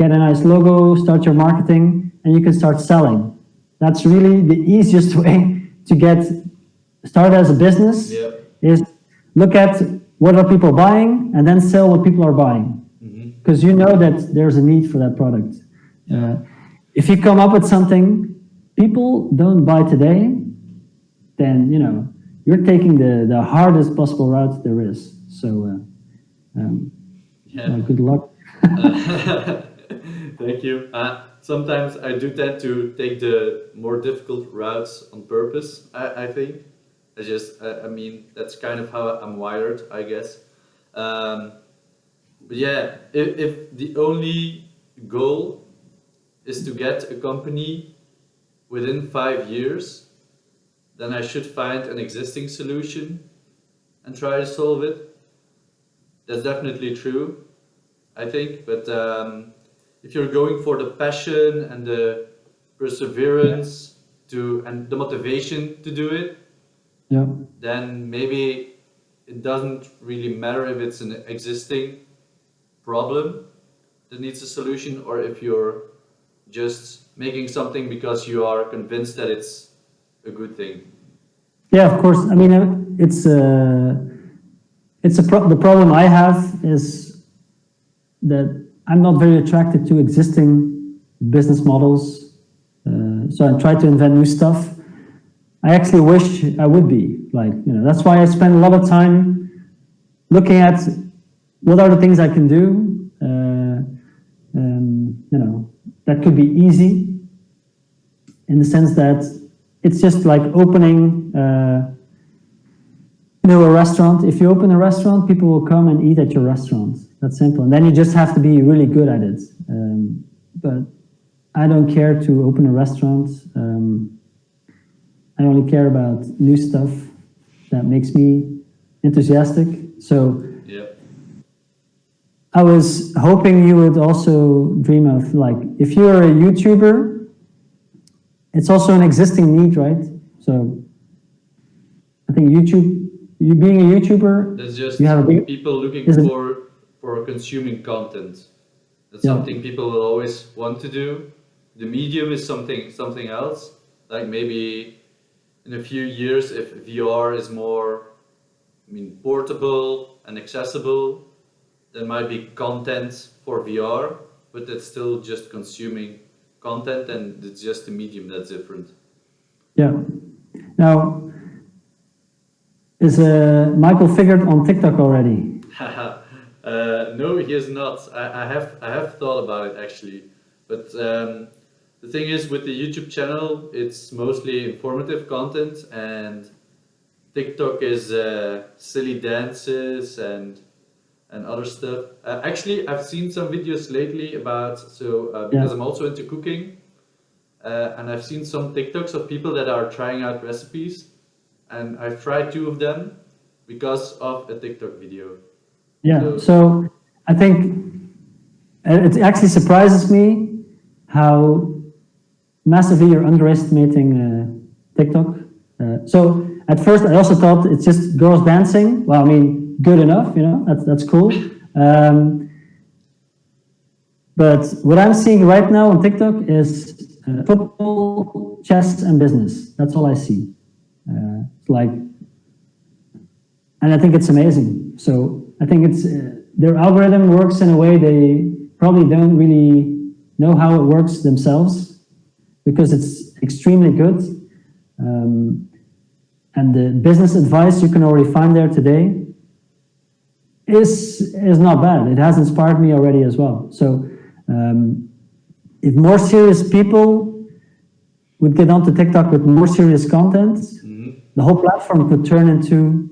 get a nice logo, start your marketing, and you can start selling. That's really the easiest way to get started as a business. Is look at what are people buying and then sell what people are buying, because you know that there's a need for that product. If you come up with something people don't buy today, then you're taking the hardest possible route there is. So good luck. Thank you. Sometimes I do tend to take the more difficult routes on purpose, I think. I mean, that's kind of how I'm wired, I guess. But yeah, if the only goal is to get a company within 5 years, then I should find an existing solution and try to solve it. That's definitely true, I think. But if you're going for the passion and the perseverance and the motivation to do it, then maybe it doesn't really matter if it's an existing problem that needs a solution, or if you're just making something because you are convinced that it's a good thing. Yeah, of course. I mean, the problem I have is that I'm not very attracted to existing business models. So I try to invent new stuff. I actually wish I would be like, that's why I spend a lot of time looking at what are the things I can do, that could be easy in the sense that it's just like opening, a restaurant. If you open a restaurant, people will come and eat at your restaurant. That's simple. And then you just have to be really good at it. But I don't care to open a restaurant. I only care about new stuff that makes me enthusiastic. So I was hoping you would also dream of, like, if you're a YouTuber, it's also an existing need, right? So I think you being a YouTuber, that's just you have people looking for consuming content. That's something people will always want to do. The medium is something else. Like maybe in a few years, if VR is more, portable and accessible, there might be content for VR, but that's still just consuming content, and it's just the medium that's different. Yeah. Now, is Michael figured on TikTok already? No, he is not. I have thought about it actually, but the thing is, with the YouTube channel, it's mostly informative content, and TikTok is silly dances and other stuff. Actually, I've seen some videos lately about, because I'm also into cooking, and I've seen some TikToks of people that are trying out recipes, and I've tried 2 of them because of a TikTok video. Yeah, so I think it actually surprises me how massively you're underestimating TikTok. So at first I also thought it's just girls dancing. Well, good enough, that's cool. But what I'm seeing right now on TikTok is football, chess, and business. That's all I see. And I think it's amazing. So I think it's their algorithm works in a way they probably don't really know how it works themselves, because it's extremely good. And the business advice you can already find there today is not bad. It has inspired me already as well. So if more serious people would get onto TikTok with more serious content, the whole platform could turn into,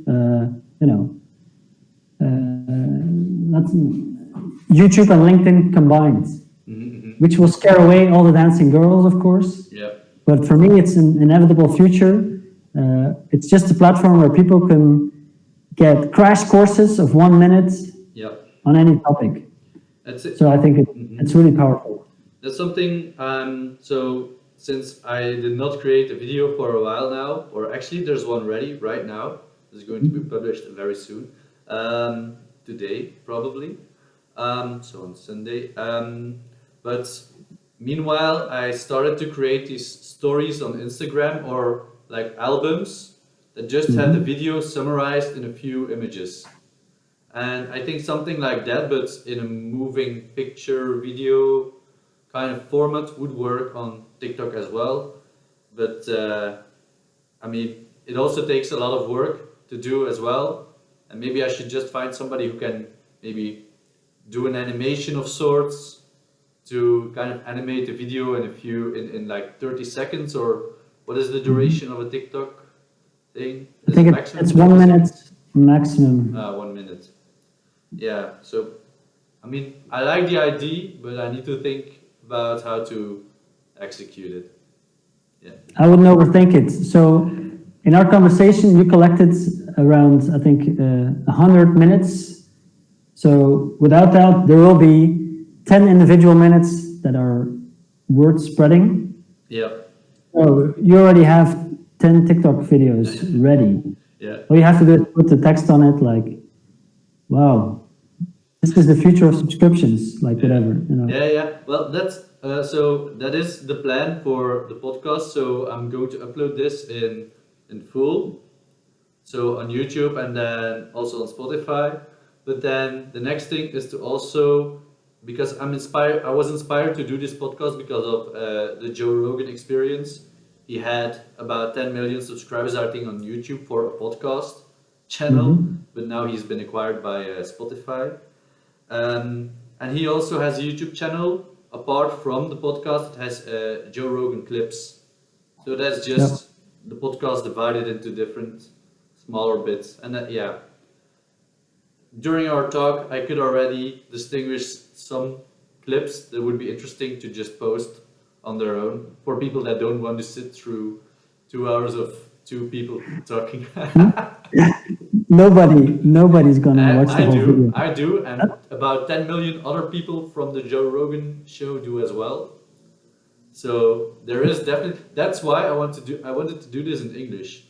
YouTube and LinkedIn combined, which will scare away all the dancing girls, of course. Yeah. But for me, it's an inevitable future. It's just a platform where people can get crash courses of 1 minute on any topic. That's it. So I think it's really powerful. That's something, so since I did not create a video for a while now, or actually there's one ready right now, it's going to be published very soon, today probably, so on Sunday. But meanwhile, I started to create these stories on Instagram, or like albums that just had the video summarized in a few images. And I think something like that, but in a moving picture video kind of format, would work on TikTok as well. But it also takes a lot of work to do as well. And maybe I should just find somebody who can maybe do an animation of sorts to kind of animate the video in like 30 seconds, or what is the duration of a TikTok thing? I think it's 1 minute maximum. 1 minute. Yeah, so I like the idea, but I need to think about how to execute it. Yeah. I wouldn't overthink it. So in our conversation, you collected around, I think, 100 minutes. So without doubt, there will be 10 individual minutes that are word spreading. Yeah. So you already have 10 TikTok videos ready. Yeah. All you have to do is put the text on it, like, wow, this is the future of subscriptions, like whatever. Yeah. Well, that's so that is the plan for the podcast. So I'm going to upload this in full, so on YouTube and then also on Spotify. But then the next thing is to also because I'm inspired. I was inspired to do this podcast because of the Joe Rogan Experience. He had about 10 million subscribers, I think, on YouTube for a podcast channel, but now he's been acquired by Spotify. And he also has a YouTube channel. Apart from the podcast, it has Joe Rogan clips. So that's just the podcast divided into different smaller bits. And yeah, during our talk, I could already distinguish some clips that would be interesting to just post on their own for people that don't want to sit through 2 hours of two people talking. Nobody's gonna watch the whole video. I do, and about 10 million other people from the Joe Rogan show do as well. So there is definitely, that's why I wanted to do this in English,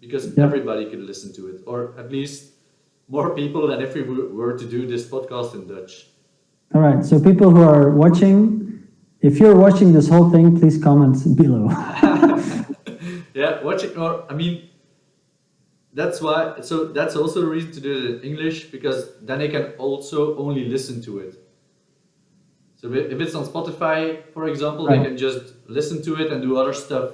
because everybody could listen to it, or at least more people than if we were to do this podcast in Dutch. All right, so people who are watching, if you're watching this whole thing, please comment below. Yeah, watching, or I mean, that's why. So that's also the reason to do it in English, because then they can also only listen to it. So if it's on Spotify, for example, they can just listen to it and do other stuff.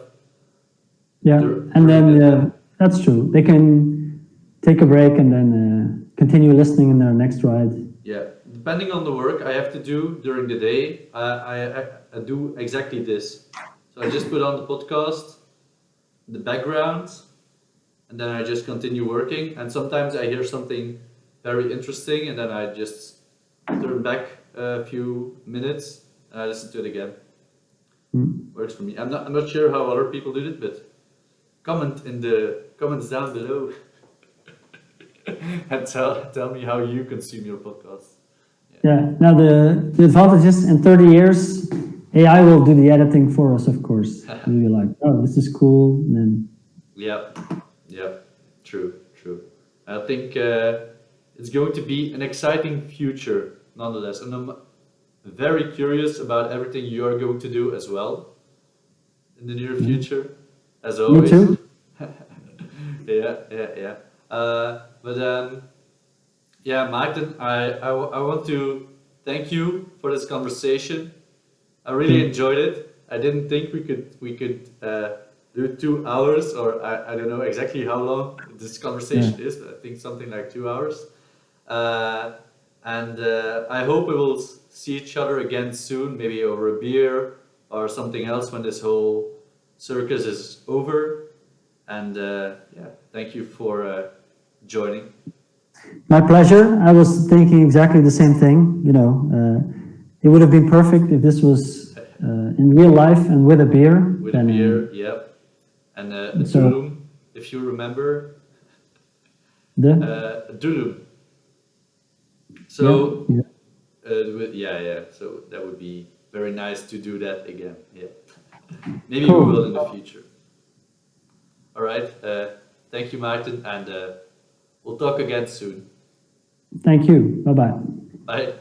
Yeah, and then that's true. They can take a break and then continue listening in their next ride. Yeah, depending on the work I have to do during the day, I do exactly this. So I just put on the podcast, the background, and then I just continue working. And sometimes I hear something very interesting, and then I just turn back a few minutes and I listen to it again. Works for me. I'm not sure how other people do it, but comment in the comments down below and tell me how you consume your podcast. Yeah. Now the advantage is in 30 years, AI will do the editing for us, of course. We'll be like, oh, this is cool, and then. Yeah. True. I think it's going to be an exciting future, nonetheless, and I'm very curious about everything you are going to do as well in the near future, as always. Me too. Yeah. Maarten, I want to thank you for this conversation. I really enjoyed it. I didn't think we could do 2 hours, or I don't know exactly how long this conversation is, but I think something like 2 hours. And I hope we will see each other again soon, maybe over a beer or something else when this whole circus is over. And thank you for joining. My pleasure. I was thinking exactly the same thing. You know, it would have been perfect if this was in real life and with a beer. With a beer, yep. And a dulum, if you remember. A dulum. So, so that would be very nice to do that again. Yeah. Maybe we will in the future. All right. Thank you, Maarten, and we'll talk again soon. Thank you. Bye-bye. Bye.